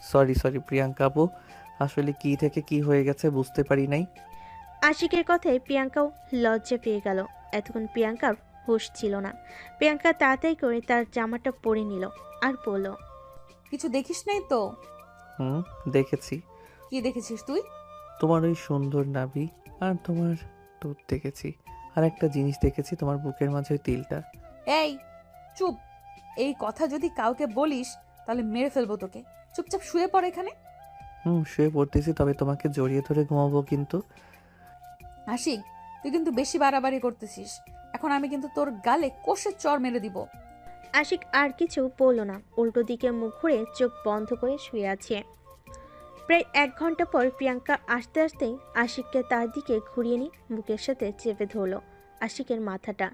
সরি প্রিয়াঙ্কা আপু, আসলে কি থেকে কি হয়ে গেছে বুঝতে পারি নাই। আশিকের কথায় প্রিয়াঙ্কাও লজ্জা পেয়ে গেল। এতক্ষণ প্রিয়াঙ্কার হুঁশ ছিল না। প্রিয়াঙ্কা তাড়াতাড়ি করে তার জামাটা পরে নিল আর বলল, কিছু দেখিস নাই তো? হুম, দেখেছি। কি দেখেছিস তুই? তোমার ওই সুন্দর নাভি আর তোমার দুধ দেখেছি। আর একটা জিনিস দেখেছি, তোমার বুকের মাঝে ওই তিলটা। এই চুপ, এই কথা যদি কাউকে বলিস তাহলে মেরে ফেলবো তোকে। চুপচাপ শুয়ে পড় এখানে। শুয়ে পড়তেছি, তবে তোমাকে জড়িয়ে ধরে ঘুমাবো কিন্তু। আশিক, তুই কিন্তু বেশি বাড়াবাড়ি করতেছিস। এখন আমি কিন্তু তোর গালে কষে চড় মেরে দিব। আশিক আর কিছু বলল না, উল্টো দিকে মুখ ঘুরে চোখ বন্ধ করে শুয়ে আছে। প্রায় 1 ঘন্টা পর প্রিয়াঙ্কা আসতে আসতেই আশিককে তার দিকে ঘুরিয়ে নিয়ে বুকের সাথে চেপে ধরল আশিকের মাথাটা।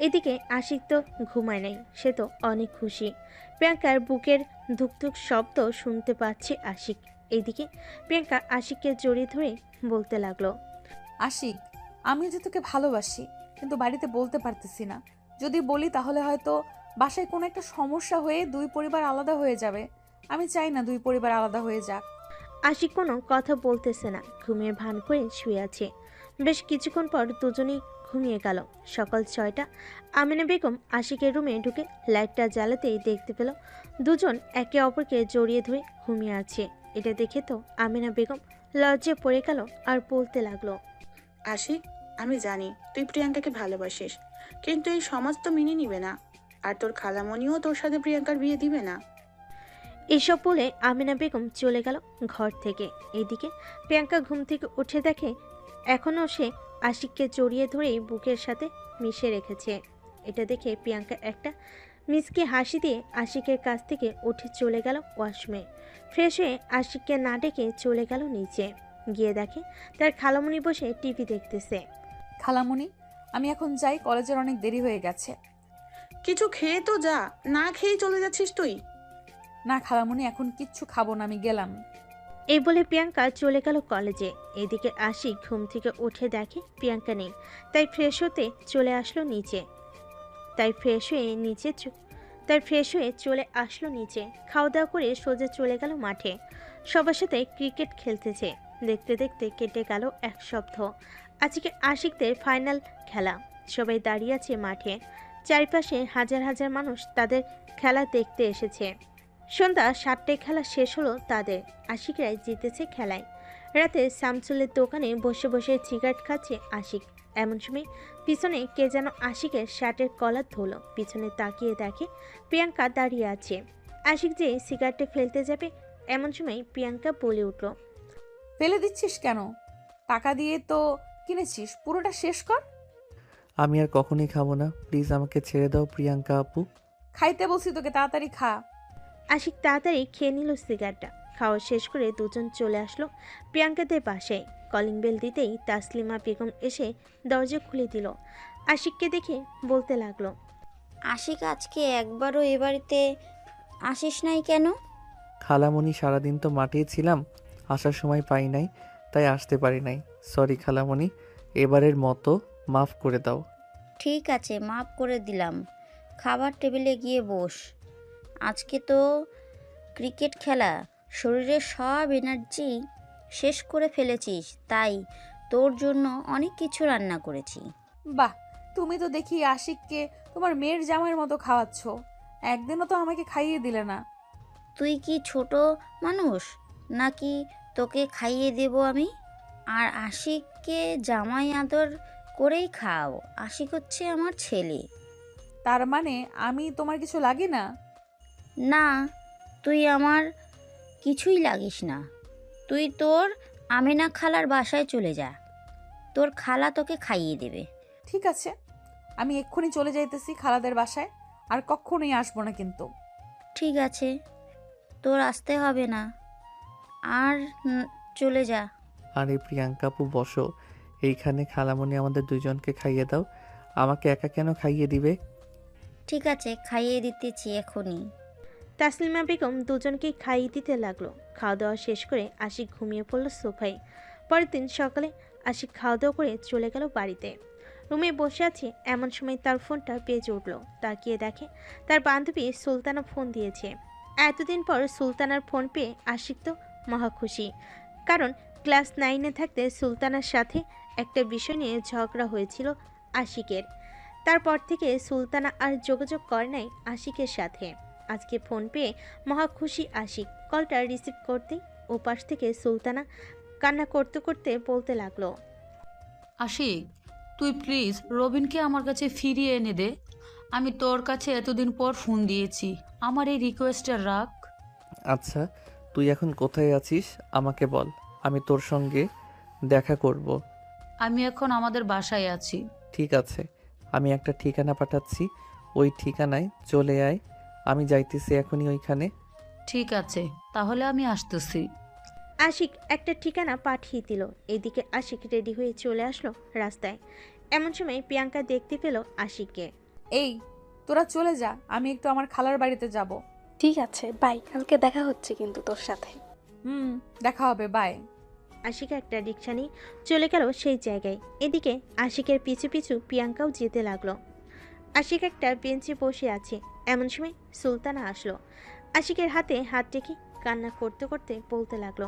এদিকে আশিক তো ঘুমায় নাই, সে তো অনেক খুশি। প্রিয়াঙ্কার বুকের ধুকধুক শব্দ শুনতে পাচ্ছে আশিক। এইদিকে প্রিয়াঙ্কা আশিককে জড়িয়ে ধরে বলতে লাগলো। আশিক, আমি যে তোকে ভালোবাসি, কিন্তু বাড়িতে বলতে পারতেছি না। যদি বলি তাহলে হয়তো বাসায় কোনো একটা সমস্যা হয়ে দুই পরিবার আলাদা হয়ে যাবে। আমি চাই না দুই পরিবার আলাদা হয়ে যাক। আশিক কোনো কথা বলতেছে না, ঘুমিয়ে ভান করে শুয়ে আছে। বেশ কিছুক্ষণ পর দুজনেই ঘুমিয়ে গেল। সকাল 6টা। আমিনা বেগম আশিকের রুমে ঢুকে লাইটটা জ্বালাতেই দেখতে পেল দুজন একে অপরকে জড়িয়ে ধরে ঘুমিয়ে আছে। এটা দেখে তো আমিনা বেগম লজ্জায় পড়ে গেল আর বলতে লাগলো। আশিক, আমি জানি তুই প্রিয়াঙ্কাকে ভালোবাসিস, কিন্তু এই সমাজ তো মেনে নিবে না। আর তোর খালামণিও তোর সাথে প্রিয়াঙ্কার বিয়ে দিবে না। এসব বলে আমিনা বেগম চলে গেল ঘর থেকে। এদিকে প্রিয়াঙ্কা ঘুম থেকে উঠে দেখে এখনও সে আশিককে জড়িয়ে ধরেই বুকের সাথে মিশে রেখেছে। এটা দেখে প্রিয়াঙ্কা একটা মিষ্টি হাসি দিয়ে আশিকের কাছ থেকে উঠে চলে গেল ওয়াশরুমে। ফ্রেশ হয়ে আশিককে না ডেকে চলে গেল নিচে। গিয়ে দেখে তার খালামণি বসে টিভি দেখতেছে। খালামণি, আমি এখন যাই, কলেজের অনেক দেরি হয়ে গেছে। কিছু খেয়ে তো যা, না খেয়েই চলে যাচ্ছিস তুই। না খালামণি, এখন কিচ্ছু খাবো না, আমি গেলাম। এই বলে প্রিয়াঙ্কা চলে গেল কলেজে। এদিকে আশিক ঘুম থেকে উঠে দেখে প্রিয়াঙ্কা নেই, তাই ফ্রেশ হতে চলে আসলো নিচে। চলে আসলো নিচে। খাওয়া দাওয়া করে সোজা চলে গেল মাঠে। সবার সাথে ক্রিকেট খেলতেছে। দেখতে দেখতে কেটে গেল এক সপ্তাহ। আজকে আশিকদের ফাইনাল খেলা। সবাই দাঁড়িয়ে আছে মাঠে। চারপাশে হাজার হাজার মানুষ তাদের খেলা দেখতে এসেছে। সন্ধ্যা 7টায় খেলা শেষ হলো তাদের। আশিকরাই জিতেছে খেলায়। রাতে শামসুলের দোকানে বসে বসে সিগারেট খাচ্ছে আশিক। এমন সময় পিছনে কে যেন আশিকের শার্টের কলার ধরল। পিছনে তাকিয়ে দেখে প্রিয়াঙ্কা দাঁড়িয়ে আছে। আশিক যে সিগারেটে ফেলতে যাবে, এমন সময় প্রিয়াঙ্কা বলে উঠল। ফেলে দিচ্ছিস কেন? টাকা দিয়ে তো কিনেছিস, পুরোটা শেষ কর। আমি আর কখনোই খাবো না, প্লিজ আমাকে ছেড়ে দাও প্রিয়াঙ্কা আপু। খাইতে বলছি তোকে, তাড়াতাড়ি খা। আশিক তাড়াতাড়ি খেয়ে নিল সিগারেটটা। খাওয়া শেষ করে দুজন চলে আসলো প্রিয়াঙ্কাদের বাসায়। কলিং বেল দিতেই তাসলিমা বেগম এসে দরজা খুলে দিল। আশিককে দেখে বলতে লাগলো। আশিক, আজকে একবারও এ বাড়িতে আসিস নাই কেন? খালামণি, সারাদিন তো মাঠেই ছিলাম, আসার সময় পাই নাই, তাই আসতে পারি নাই। সরি খালামণি, এবারের মতো মাফ করে দাও। ঠিক আছে, মাফ করে দিলাম। খাবার টেবিলে গিয়ে বস। আজকে তো ক্রিকেট খেলা, শরীরের সব এনার্জি শেষ করে ফেলেছিস, তাই তোর জন্য অনেক কিছু রান্না করেছি। বাহ, তুমি তো দেখি আশিককে তোমার মেয়ের জামাইয়ের মতো খাওয়াচ্ছ। একদিনও তো আমাকে খাইয়ে দিলে না। তুই কি ছোট মানুষ নাকি তোকে খাইয়ে দেব আমি? আর আশিককে জামাই আদর করেই খাও। আশিক হচ্ছে আমার ছেলে। তার মানে আমি তোমার কিছু লাগে না? না, তুই আমার কিছুই লাগিস না। তুই তোর আমিনা খালার বাসায় চলে যা, তোর খালা তোকে খাইয়ে দেবে। ঠিক আছে, আমি এক্ষুনি চলে যাইতেছি খালাদের বাসায়, আর কখনোই আসবো না কিন্তু। ঠিক আছে, তোর আসতে হবে না, আর চলে যা। আরে প্রিয়াঙ্কা আপু বসো, এইখানে খালামণি আমাদের দুজনকে খাইয়ে দাও, আমাকে একা কেন খাইয়ে দিবে? ঠিক আছে, খাইয়ে দিতেছি এখনই। তাসলিমা বেগম দুজনকেই খাইয়ে দিতে লাগলো। খাওয়া দাওয়া শেষ করে আশিক ঘুমিয়ে পড়ল সোফায়। পরের দিন সকালে আশিক খাওয়া দাওয়া করে চলে গেল বাড়িতে। রুমে বসে আছে, এমন সময় তার ফোনটা বেজে উঠল। তাকিয়ে দেখে তার বান্ধবী সুলতানা ফোন দিয়েছে। এতদিন পর সুলতানার ফোন পেয়ে আশিক তো মহা খুশি, কারণ ক্লাস 9-এ থাকতে সুলতানার সাথে একটা বিষয় নিয়ে ঝগড়া হয়েছিল আশিকের। তারপর থেকে সুলতানা আর যোগাযোগ করে নাই আশিকের সাথে। আজকে ফোন পেয়ে মহা খুশি আশিক। কলটা রিসিভ করতেই ওপাশ থেকে সুলতানা কান্না করতে করতে বলতে লাগলো। আশিক, তুই প্লিজ রবিনকে আমার কাছে ফিরিয়ে এনে দে। আমি তোর কাছে এতদিন পর ফোন দিয়েছি, আমার এই রিকোয়েস্টটা রাখ। আচ্ছা, তুই এখন কোথায় আছিস আমাকে বল, আমি তোর সঙ্গে দেখা করব। আমি এখন আমাদের বাসায় আছি। ঠিক আছে, আমি একটা ঠিকানা পাঠাচ্ছি, ওই ঠিকানায় চলে আয়। আমি যাইতেছি এখনই ওইখানে। ঠিক আছে, তাহলে আমি আসতেছি। আশিক একটা ঠিকানা পাঠিয়ে দিল। এদিকে আশিক রেডি হয়ে চলে আসলো রাস্তায়। এমন সময় প্রিয়াঙ্কা দেখতে পেল আশিককে। এই, তোরা চলে যা, আমি একটু আমার খালার বাড়িতে যাব। ঠিক আছে, বাই, কালকে দেখা হচ্ছে কিন্তু তোর সাথে। হুম, দেখা হবে, বাই। আশিক একটা রিকশা নিয়ে চলে গেল সেই জায়গায়। এদিকে আশিকের পিছু পিছু প্রিয়াঙ্কাও যেতে লাগলো। আশিক একটা বেঞ্চে বসে আছে, এমন সময় সুলতানা আসলো। আশিকের হাতে হাত রেখে কান্না করতে করতে বলতে লাগলো,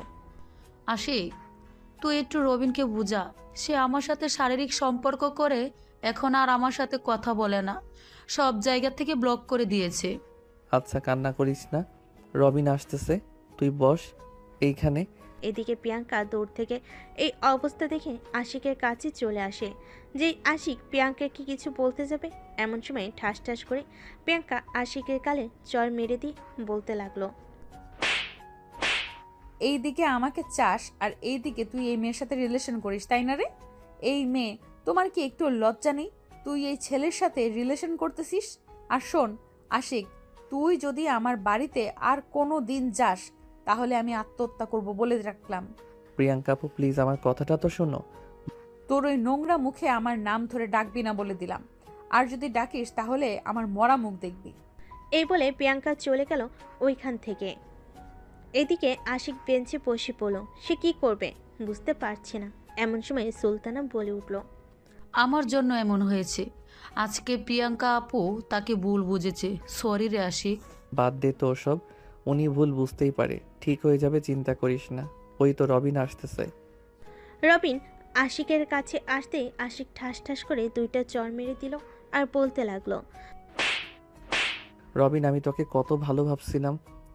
আশিক, তুই একটু রবিনকে বুঝা। সে আমার সাথে শারীরিক সম্পর্ক করে এখন আর আমার সাথে কথা বলে না, সব জায়গা থেকে ব্লক করে দিয়েছে। আচ্ছা কান্না করিস না, রবিন আসতেছে, তুই বস এইখানে। এদিকে প্রিয়াঙ্কা দূর থেকে এই অবস্থা দেখে আশিকের কাছে চলে আসে। যেই আশিক প্রিয়াঙ্কাকে কিছু বলতে যাবে, এমন সময় ঠাস ঠাস করে প্রিয়াঙ্কা আশিকের গালে চর মেরে দিয়ে বলতে লাগলো, এইদিকে আমাকে চাস আর এইদিকে তুই এই মেয়ের সাথে রিলেশন করিস, তাই না রে? এই মেয়ে, তোমার কি একটু লজ্জা নেই? তুই এই ছেলের সাথে রিলেশন করতেছিস। আর শোন আশিক, তুই যদি আমার বাড়িতে আর কোনো দিন যাস তাহলে আমি আত্মহত্যা করব বলে রাখলাম। প্রিয়াঙ্কা আপু প্লিজ আমার কথাটা তো শোনো। তোর ওই নোংরা মুখে আমার নাম ধরে ডাকবি না বলে দিলাম, আর যদি ডাকিস তাহলে আমার মরা মুখ দেখবি। এই বলে প্রিয়াঙ্কা চলে গেল ওইখান থেকে। এদিকে আশিক বেঞ্চে বসে পড়ল। সে কি করবে বুঝতে পারছে না। এমন সময় সুলতানা বলে উঠল, আমার জন্য এমন হয়েছে। আজকে প্রিয়াঙ্কা আপু তাকে ভুল বুঝেছে। সরি রে আশিক। বাদ দে তো ওসব, উনি ভুল বুঝতেই পারে, ঠিক হয়ে যাবে, চিন্তা করিস না। ওই তো রবিন আসতেছে। রবিন আশিকের কাছে আসতেই আশিক ঠাস ঠাস করে দুইটা চর মেরে দিল আর বলতে লাগলো, রবিন আমি তোকে কত ভালো ভাবছিলাম,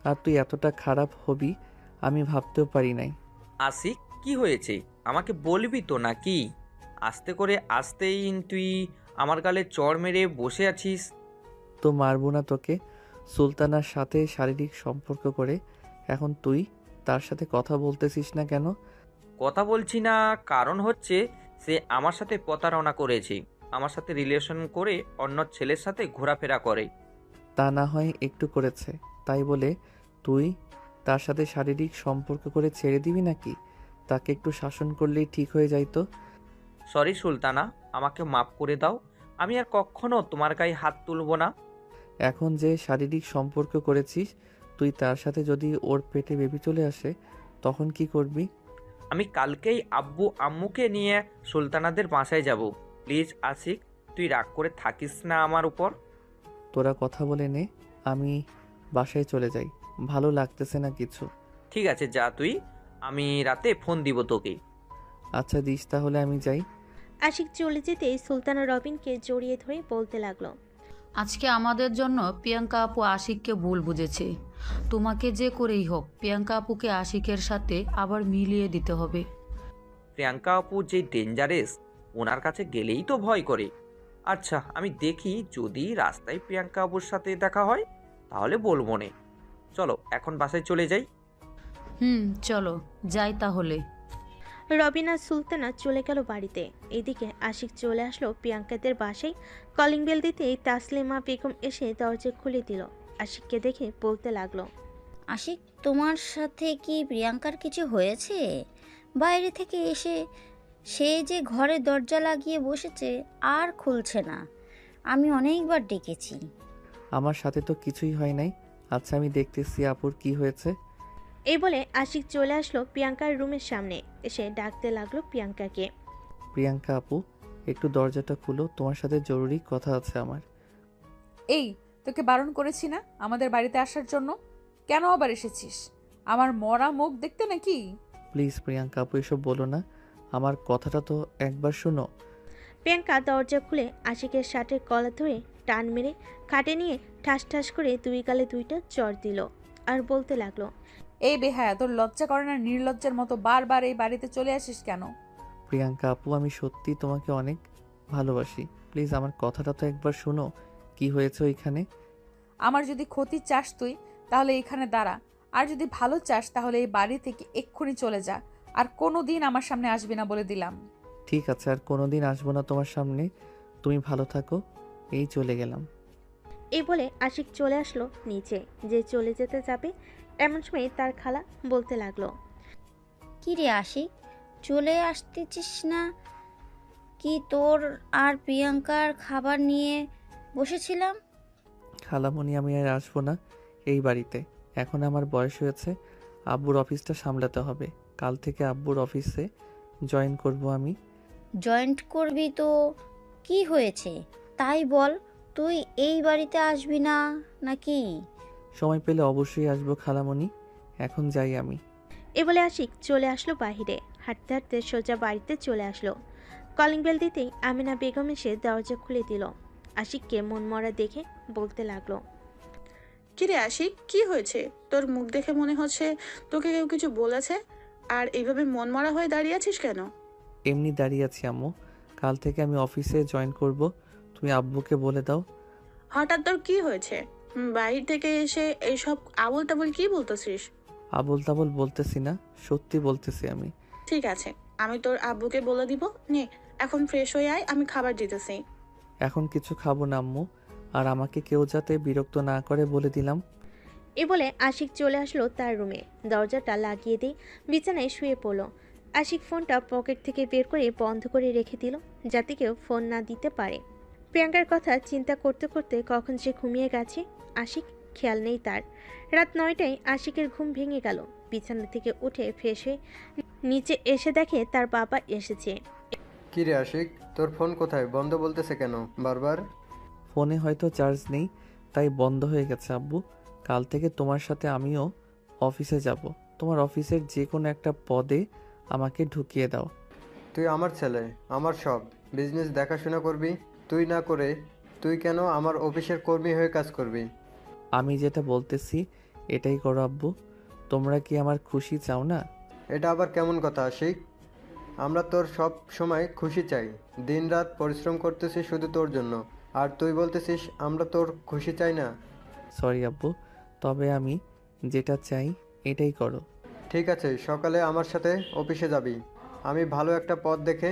আর তুই এতটা খারাপ হবি আমি ভাবতেও পারি নাই। আশিক, কি হয়েছে আমাকে বলবি তো নাকি? আস্তে করে আসতেই তুই আমার গালে চড় মেরে বসে আছিস। তো মারবো না তোকে? সুলতানার সাথে শারীরিক সম্পর্ক করে এখন তুই তার সাথে কথা বলতেছিস না কেন? কথা বলছি না কারণ হচ্ছে সে আমার সাথে প্রতারণা করেছে, আমার সাথে রিলেশন করে অন্য ছেলের সাথে ঘোরাফেরা করে। তা না হয় একটু করেছে, তাই বলে তুই তার সাথে শারীরিক সম্পর্ক করে ছেড়ে দিবি নাকি? তাকে একটু শাসন করলেই ঠিক হয়ে যাইতো। সরি সুলতানা, আমাকে মাফ করে দাও। আমি আর কখনো তোমার গায়ে হাত তুলব না। এখন যে শারীরিক সম্পর্ক করেছিস, তুই তার সাথে যদি ওর পেটে বেবি চলে আসে তখন কি করবি? আমি কালকেই আব্বু আম্মুকে নিয়ে সুলতানাদের বাসায় যাব। প্লিজ আশিক, তুই রাগ করে থাকিস না আমার উপর। তোরা কথা বলে নে, আমি বাসায় চলে যাই, ভালো লাগতেছে না কিছু। ঠিক আছে যা তুই, আমি রাতে ফোন দিব তোকে। আচ্ছা দিস তাহলে, আমি যাই। আশিক চলে যেতেই সুলতানা রবিনকে জড়িয়ে ধরে বলতে লাগলো, আজকে আমাদের জন্য প্রিয়াঙ্কা আপু আশিককে ভুল বুঝেছে। তোমাকে যে করেই হোক প্রিয়াঙ্কা আপুকে আশিকের সাথে আবার মিলিয়ে দিতে হবে। প্রিয়াঙ্কা আপু যে ডেঞ্জারেস, ওনার কাছে গেলেই তো ভয় করে। আচ্ছা আমি দেখি, যদি রাস্তায় প্রিয়াঙ্কা আপুর সাথে দেখা হয় তাহলে বলবো নে। চলো এখন বাসায় চলে যাই। চলো যাই তাহলে। রবিন আর সুলতানা চলে গেল বাড়িতে। এদিকে আশিক চলে আসলো প্রিয়াঙ্কাদের বাসায়। কলিং বেল দিতেই তাসলিমা বেগম এসে দরজা খুলে দিল। আশিককে দেখে বলতে লাগলো, আশিক, তোমার সাথে কি প্রিয়াঙ্কার কিছু হয়েছে? বাইরে থেকে এসে সে যে ঘরে দরজা লাগিয়ে বসেছে আর খুলছে না। আমি অনেকবার ডেকেছি। আমার সাথে তো কিছুই হয় নাই। আচ্ছা আমি দেখতেছি আপুর কি হয়েছে। এই বলে আশিক চলে আসলো প্রিয়াঙ্কার রুমের সামনে। এসে ডাকতে লাগলো প্রিয়াঙ্কাকে। প্রিয়াঙ্কা আপু একটু দরজাটা খুলো, তোমার সাথে জরুরি কথা আছে আমার। এই, তোকে বারণ করেছি না আমাদের বাড়িতে আসার জন্য? কেন আবার এসেছিস? আমার মরা মুখ দেখতে নাকি? প্লিজ প্রিয়াঙ্কা আপু এসব বলো না, আমার কথাটা তো একবার শোনো। প্রিয়াঙ্কা দরজা খুলে আশিকের শার্টের কলার ধরে টান মেরে খাটে নিয়ে ঠাস ঠাস করে দুই গালে দুইটা চড় দিল আর বলতে লাগলো, এই বেহায়া, তোর লজ্জা করে না? নির্লজ্জের মতো বারবার এই বাড়িতে চলে আসিস কেন? প্রিয়াঙ্কা আপু আমি সত্যি তোমাকে অনেক ভালোবাসি, প্লিজ আমার কথাটা তো একবার শোনো। কি হয়েছে ওইখানে? আমার যদি ক্ষতি চাস তুই তাহলে এখানে দাঁড়া, আর যদি ভালো চাস তাহলে এই বাড়ি থেকে এক্ষুনি চলে যা, আর কোনো দিন আমার সামনে আসবি না বলে দিলাম। ঠিক আছে, আর কোনোদিন আসবো না তোমার সামনে। তুমি ভালো থাকো, এই চলে গেলাম। এই বলে আশিক চলে আসলো নিচে। যে চলে যেতে যাবে, এমন সময় তার খালা বলতে লাগলো, কি রে আশিক, চলে আসতেছিস না? কি তোর আর প্রিয়াঙ্কার খাবার নিয়ে বসেছিলাম। খালামণি আমি আর আসবো না এই বাড়িতে, এখন আমার বয়স হয়েছে, আব্বুর অফিসটা সামলাতে হবে। কাল থেকে আব্বুর অফিসে জয়েন করব আমি। জয়েন্ট করবি তো কি হয়েছে তাই বল। তুই এই বাড়িতে আসবি না নাকি? সময় পেলে অবশ্যই আসবো খালামণি। এখন যাই আমি। এ বলে আশিক চলে আসলো বাহিরে। হাঁটতে হাঁটতে সোজা বাড়িতে চলে আসলো। কলিং বেল দিতেই আমিনা বেগম এসে দরজা খুলে দিল। আশিককে মনমরা দেখে বলতে লাগলো, কিরে আশিক, কি হয়েছে? তোর মুখ দেখে মনে হচ্ছে তোকে কেউ কিছু বলেছে। আর এইভাবে মন মরা হয়ে দাঁড়িয়ে আছিস কেন? এমনি দাঁড়িয়ে আছি আম্মু। কাল থেকে আমি অফিসে জয়েন করব। তুমি আব্বুকে বলে দাও। হঠাৎ তোর কি হয়েছে? বাইরে থেকে এসে এইসব আবল তাবল কি বলতেছিস? আবোল তাবোল বলতেছি না, সত্যি বলতেছি আমি। ঠিক আছে, আমি তোর আব্বুকে বলে দিব। নে এখন ফ্রেশ হয়ে আয়, আমি খাবার দিতেছি। এখন কিছু খাবো না আম্মু। আর আমাকে কেউ যাতে বিরক্ত না করে বলে দিলাম। এ বলে আশিক চলে আসলো তার রুমে। দরজাটা লাগিয়ে দিয়ে বিছানায় শুয়ে পড়ল। আশিক ফোনটা পকেট থেকে বের করে বন্ধ করে রেখে দিল, যাতে কেউ ফোন না দিতে পারে। প্রিয়াঙ্কার কথা চিন্তা করতে করতে কখন সে ঘুমিয়ে গেছে আশিক খেয়াল নেই তার। রাত 9টায় আশিকের ঘুম ভেঙে গেল। বিছানা থেকে উঠে ফ্রেশ হয়ে নিচে এসে দেখে তার বাবা এসেছে। কি রে আশিক, তোর ফোন কোথায়? বন্ধ বলতেছে কেন বারবার? ফোনে হয়তো চার্জ নেই, তাই বন্ধ হয়ে গেছে আব্বু। কাল থেকে তোমার সাথে আমিও অফিসে যাব। তোমার অফিসের যে কোনো একটা পদে আমাকে ঢুকিয়ে দাও। তুই আমার ছেলে, আমার সব। বিজনেস দেখাশোনা করবি, তুই না করে তুই কেন আমার অফিসের কর্মী হয়ে কাজ করবি? আমি যেটা বলতেছি এটাই করো আব্বু। তোমরা কি আমার খুশি চাও না? এটা আবার কেমন কথা আশিক? আমরা তোর সব সময় খুশি চাই। দিনরাত পরিশ্রম করতেছিস শুধু তোর জন্য, আর তুই বলতেছিস আমরা তোর খুশি চাই না? সরি আব্বু, তবে আমি যেটা চাই এটাই করো। ঠিক আছে, সকালে আমার সাথে অফিসে যাবি। আমি ভালো একটা পদ দেখে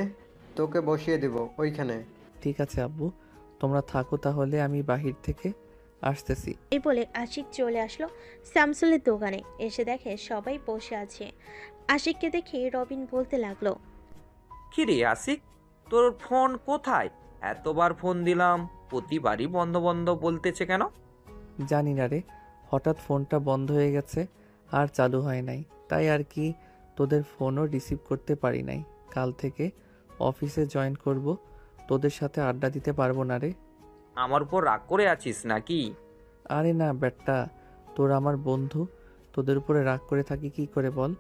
তোকে বসিয়ে দিব ওইখানে। ঠিক আছে আব্বু, তোমরা থাকো তাহলে, আমি বাহির থেকে আসতেছি। এই বলে আশিক চলে আসলো শামসুলের দোকানে। এসে দেখে সবাই বসে আছে। আশিককে দেখে রবিন বলতে লাগলো, কি রে আশিক, তোর ফোন কোথায়? এতবার ফোন দিলাম, প্রতিবারই বন্ধ বন্ধ বলতেছে কেন? জানি না রে, হঠাৎ ফোনটা বন্ধ হয়ে গেছে আর চালু হয় নাই, তাই আর কি তোদের ফোনও রিসিভ করতে পারি নাই। কাল থেকে অফিসে জয়েন করব, তোদের সাথে আড্ডা দিতে পারবো না রে। আমার উপর রাগ করে আছিস নাকি? আরে না বেটা, তোরা আমার বন্ধু, তোদের উপরে রাগ করে থাকি কি করে বল?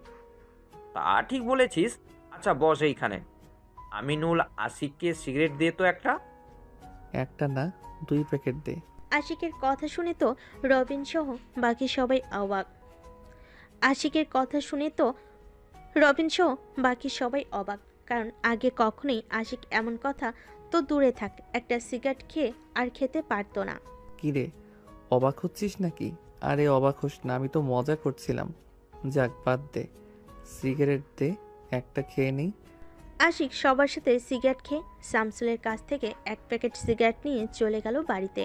তা ঠিক বলেছিস। আচ্ছা বস এইখানে। আমিনুল, আশিককে সিগারেট দে তো একটা। একটা না, 2 প্যাকেট দে। আশিকের কথা শুনে তো রবিন সহ বাকি সবাই অবাক। আশিকের কথা শুনে তো রবিন সহ বাকি সবাই অবাক, কারণ আগে কখনোই আশিক এমন কথা তো দূরে থাক, একটা সিগারেট খেয়ে আর খেতে পারতো না। কি রে, অবাক হচ্ছিস নাকি? আরে অবাক হোস না, আমি তো মজা করছিলাম। যাক বাদ দে, সিগারেট দে, একটা খেয়ে নেই। আশিক সবার সাথে সিগারেট খেয়ে শামসুলের কাছ থেকে 1 প্যাকেট সিগারেট নিয়ে চলে গেল বাড়িতে।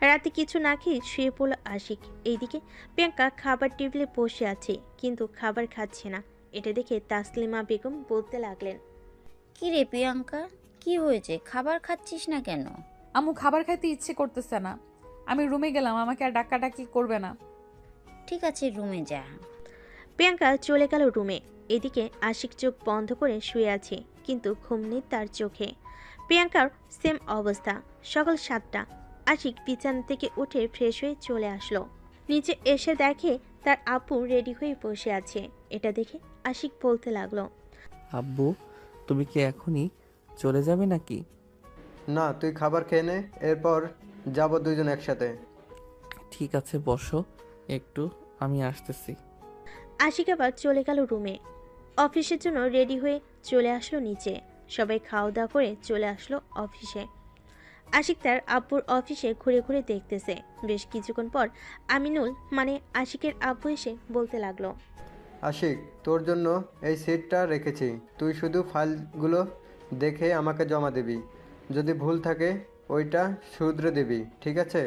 রাতে কিছু না খেয়ে শুয়ে পড়ল আশিক। এইদিকে প্রিয়াঙ্কা খাবার টেবিলে বসে আছে, কিন্তু খাবার খাচ্ছে না। এটা দেখে তাসলিমা বেগম বলতে লাগলেন, কি রে প্রিয়াঙ্কা, কি হয়েছে? খাবার খাচ্ছিস না কেন? আম্মু খাবার খাইতে ইচ্ছে করতেছে না। আমি রুমে গেলাম, আমাকে আর ডাকাডাকি করবে না। ঠিক আছে, রুমে যা। প্রিয়াঙ্কা চলে গেল রুমে। এদিকে আশিক চোখ বন্ধ করে শুয়ে আছে, কিন্তু ঘুম নেই তার চোখে। প্রিয়াঙ্কার সেম অবস্থা। সকাল 7টা। আশিক বিছানা থেকে উঠে ফ্রেশ হয়ে চলে আসলো। নিচে এসে দেখে তার আপু রেডি হয়ে বসে আছে। এটা দেখে আশিক বলতে লাগলো, আব্বু, তুমি কি এখনই চলে যাবে নাকি? না, তুই খাবার খেয়ে নে, এরপর যাব দুইজন একসাথে। ঠিক আছে বসো একটু, আমি আসতেছি। আশিক আবার চলে গেল রুমে। অফিসের জন্য রেডি হয়ে চলে আসলো নিচে। সবাই খাওয়া দাওয়া করে চলে আসলো অফিসে। আশিক তার আব্বুর অফিসে ঘুরে ঘুরে দেখতেছে। বেশ কিছুক্ষণ পর আমিনুল মানে আশিকের আব্বু এসে বলতে লাগলো, আশিক, তোর জন্য এই সিটটা রেখেছি। তুই শুধু ফাইলগুলো দেখে আমাকে জমা দিবি। যদি ভুল থাকে ওইটা শুধরে দিবি, ঠিক আছে?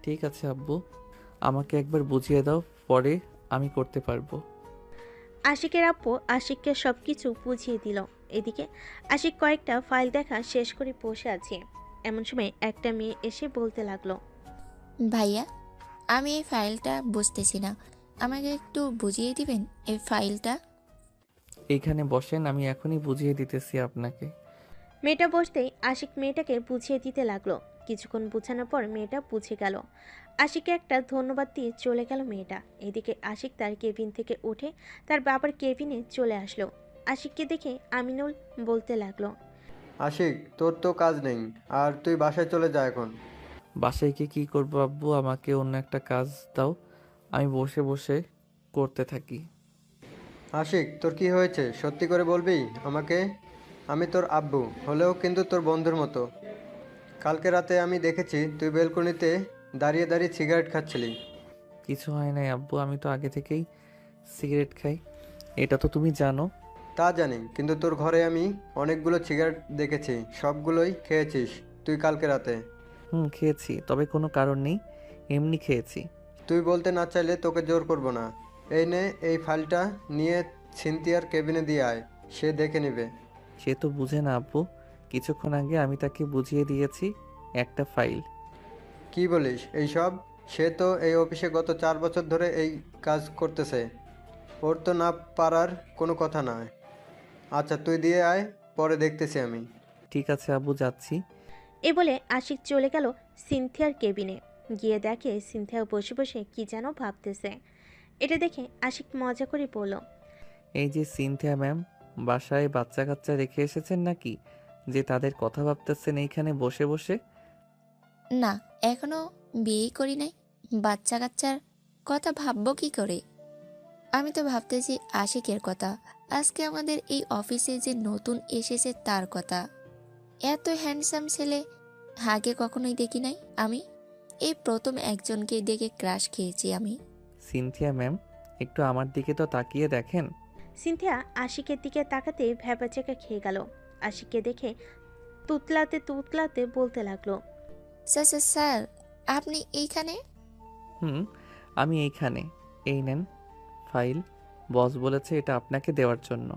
ঠিক আছে আব্বু, আমাকে একবার বুঝিয়ে দাও, পরে আমি করতে পারবো। আশিকের আব্বু আশিককে সবকিছু বুঝিয়ে দিল। এদিকে আশিক কয়েকটা ফাইল দেখা শেষ করে বসে আছে। এমন সময় একটা মেয়ে এসে বলতে লাগলো, ভাইয়া, আমি এই ফাইলটা বুঝতেছি না। আমাকে একটু বুঝিয়ে দিবেন এই ফাইলটা? এইখানে বসেন, আমি এখনই বুঝিয়ে দিতেছি আপনাকে। মেয়েটা বসতেই আশিক মেয়েটাকে বুঝিয়ে দিতে লাগলো। কিছুক্ষণ বুঝানোর পর মেয়েটা বুঝে গেল। আশিককে একটা ধন্যবাদ দিয়ে চলে গেল মেয়েটা। এদিকে আশিক তার কেবিন থেকে উঠে তার বাবার কেবিনে চলে আসলো। আশিককে দেখে আমিনুল বলতে লাগলো, আশিক, তোর তো কাজ নেই, আর তুই বাসায় চলে যা এখন। বাসায় গিয়ে কী করবো আব্বু? আমাকে অন্য একটা কাজ দাও, আমি বসে বসে করতে থাকি। আশিক, তোর কি হয়েছে সত্যি করে বলবি আমাকে? আমি তোর আব্বু হলেও কিন্তু তোর বন্ধুর মতো। কালকে রাতে আমি দেখেছি তুই বেলকনিতে দাঁড়িয়ে দাঁড়িয়ে সিগারেট খাচ্ছিলি। কিছু হয় নাই আব্বু, আমি তো আগে থেকেই সিগারেট খাই, এটা তো তুমি জানো। তা জানি, কিন্তু তোর ঘরে আমি অনেকগুলো সিগারেট দেখেছি, সবগুলোই খেয়েছিস তুই কালকে রাতে। খেয়েছি, তবে কোনো কারণ নেই, এমনি খেয়েছি। তুই বলতে না চাইলে তোকে জোর করব না। এই নে, এই ফাইলটা নিয়ে সিনথিয়ার কেবিনে দিয়ে আয়, সে দেখে নেবে। সে তো বুঝে না আব্বু, কিছুক্ষণ আগে আমি তাকে বুঝিয়ে দিয়েছি একটা ফাইল। কি বলিস এইসব? সে তো এই অফিসে গত 4 বছর ধরে এই কাজ করতেছে, ওর তো না পারার কোনো কথা নয়। আচ্ছা তুই দিয়ে আয়, পরে দেখতেছি আমি। ঠিক আছে আব্বু, যাচ্ছি। এ বলে আশিক চলে গেল সিনথিয়ার কেবিনে। গিয়ে দেখে সিনথিয়া বসে বসে কি যেন ভাবতেছে। এটা দেখে আশিক মজা করে বলল, এই যে সিনথিয়া ম্যাম, বাসায় বাচ্চা কাচ্চা রেখে এসেছেন নাকি, যে তাদের কথা ভাবতেছেন এইখানে বসে বসে? না, এখনো বিয়েই করি নাই, বাচ্চা কাচ্চার কথা ভাববো কি করে? আমি তো ভাবতেছি আশিকের কথা, আজকে আমাদের এই অফিসে যে নতুন এসেছে তার কথা। এত হ্যান্ডসাম ছেলে আগে কখনোই দেখি নাই আমি, এই প্রথম একজনকে দেখে ক্রাশ খেয়েছি আমি। সিনথিয়া ম্যাম, একটু আমার দিকে তো তাকিয়ে দেখেন। সিনথিয়া আশিকের দিকে তাকাতে ভ্যাবাচেকা খেয়ে গেল। আশিককে দেখে তুতলাতে তুতলাতে বলতে লাগলো, স্যার স্যার স্যার, আপনি এইখানে? আমি এইখানে। এই নেন ফাইল, বস বলেছে এটা আপনাকে দেওয়ার জন্য।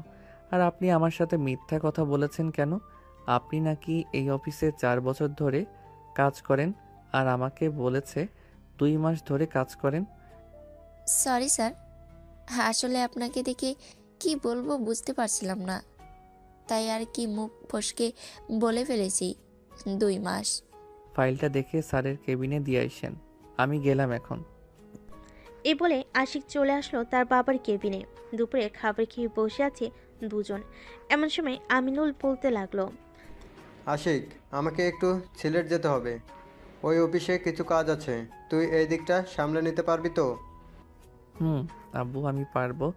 আর আপনি আমার সাথে মিথ্যা কথা বলেছেন কেন? আপনি নাকি এই অফিসে 4 বছর ধরে কাজ করেন, আর আমাকে বলেছে 2 মাস ধরে কাজ করেন। সরি স্যার, আসলে আপনাকে দেখে কি বলবো বুঝতে পারছিলাম না, তাই আর কি মুখ ফসকে বলে ফেলেছি 2 মাস। ফাইলটা দেখে স্যারের কেবিনে দিয়ে আসেন, আমি গেলাম এখন। এই বলে আশিক চলে আসলো তার বাবার কেবিনে। দুপুরে খাবার খেয়ে বসে আছে দুজন। এমন সময় আমিনুল বলতে লাগলো, আশিক, আমাকে একটু সিলেট যেতে হবে, ওই অফিসে কিছু কাজ আছে। তুই এই দিকটা সামলে নিতে পারবি তো? আব্বু, আমি পারবো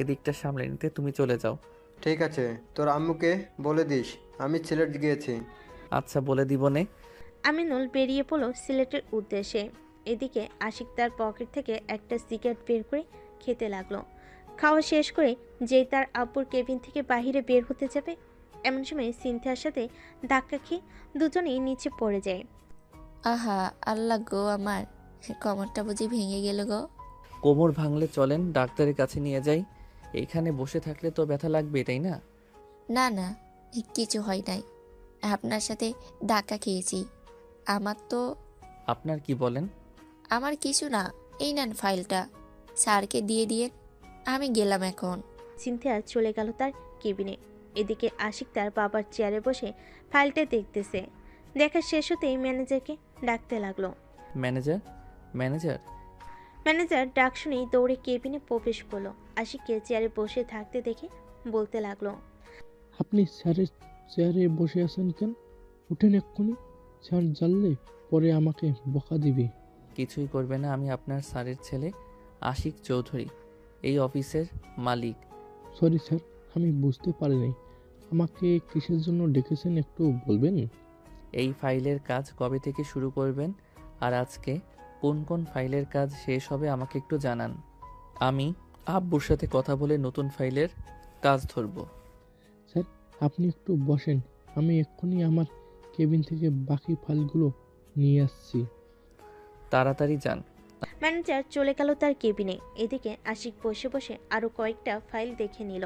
এদিকটা সামলে নিতে, তুমি চলে যাও। ঠিক আছে, তোর আম্মুকে বলে দিস আমি সিলেট গিয়েছি। আচ্ছা, বলে দিব নে। আমিনুল বেরিয়ে পড়ল সিলেটের উদ্দেশ্যে। এদিকে আশিক তার পকেট থেকে একটা সিগারেট বের করে খেতে লাগলো। খাওয়া শেষ করে যেই তার আব্বুর কেবিন থেকে বাহিরে বের হতে যাবে, এমন সময় সিনথিয়ার সাথে ধাক্কা খেয়ে দুজনেই নিচে পড়ে যায়। আহা আল্লাহ গো, আমার কোমরটা বুঝি ভেঙে গেল গো। কোমর ভাঙলে চলেন ডাক্তারের কাছে নিয়ে যাই, এইখানে বসে থাকলে তো ব্যথা লাগবে, তাই না? না না, কিছু হয় নাই, আপনার সাথে ধাক্কা খেয়েছি। আমার তো আপনার কি বলেন? আমার কিছু না, এই নেন ফাইলটা, স্যারকে দিয়ে দিয়ে আমি গেলাম এখন। সিনথিয়া চলে গেল তার কেবিনে। এদিকে আশিক তার বাবার চেয়ারে বসে ফাইলটা দেখতেছে। দেখা শেষ হতেই ম্যানেজারকে ডাকতে লাগলো। Manager, manager. ম্যানেজার ডাক শুনেই দৌড়ে কেবিনে প্রবেশ করলো। আশিককে চেয়ারে বসে থাকতে দেখে বলতে লাগলো, আপনি স্যারের চেয়ারে বসে আছেন কেন? উঠেন এক্ষুনি, স্যার জানলে পরে আমাকে বকা দিবে। কিছুই করবে না, আমি আপনার স্যারের ছেলে আশিক চৌধুরী, এই অফিসের মালিক। সরি স্যার, আমি বুঝতে পারিনি। আমাকে কিসের জন্য ডেকেছেন একটু বলবেন? এই ফাইলের কাজ কবে থেকে শুরু করবেন, আর আজকে কোন কোন ফাইলের কাজ শেষ হবে আমাকে একটু জানান। আমি আব্বুর সাথে কথা বলে নতুন ফাইলের কাজ ধরব। স্যার, আপনি একটু বসেন, আমি এক্ষুনি আমার কেবিন থেকে বাকি ফাইলগুলো নিয়ে আসছি। তাড়াতাড়ি যান। ম্যানেজার চলে গেল তার কেবিনে। এদিকে আশিক বসে বসে আরো কয়েকটা ফাইল দেখে নিল।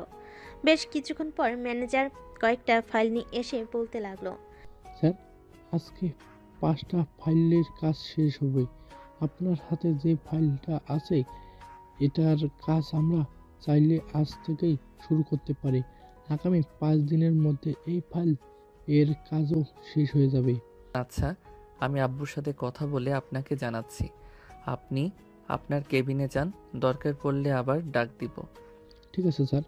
বেশ কিছুক্ষণ পর ম্যানেজার কয়েকটা ফাইল নিয়ে এসে বলতে লাগলো, স্যার, আজকে 5টা ফাইলের কাজ শেষ হবে। আপনার হাতে যে ফাইলটা আছে এটার কাজ আমরা চাইলে আজ থেকেই শুরু করতে পারি। আগামী 5 দিনের মধ্যে এই ফাইল এর কাজও শেষ হয়ে যাবে। আচ্ছা, আমি আব্বুর সাথে কথা বলে আপনাকে জানাচ্ছি। আপনি আপনার কেবিনে যান, দরকার পড়লে আবার ডাক দিব। ঠিক আছে স্যার।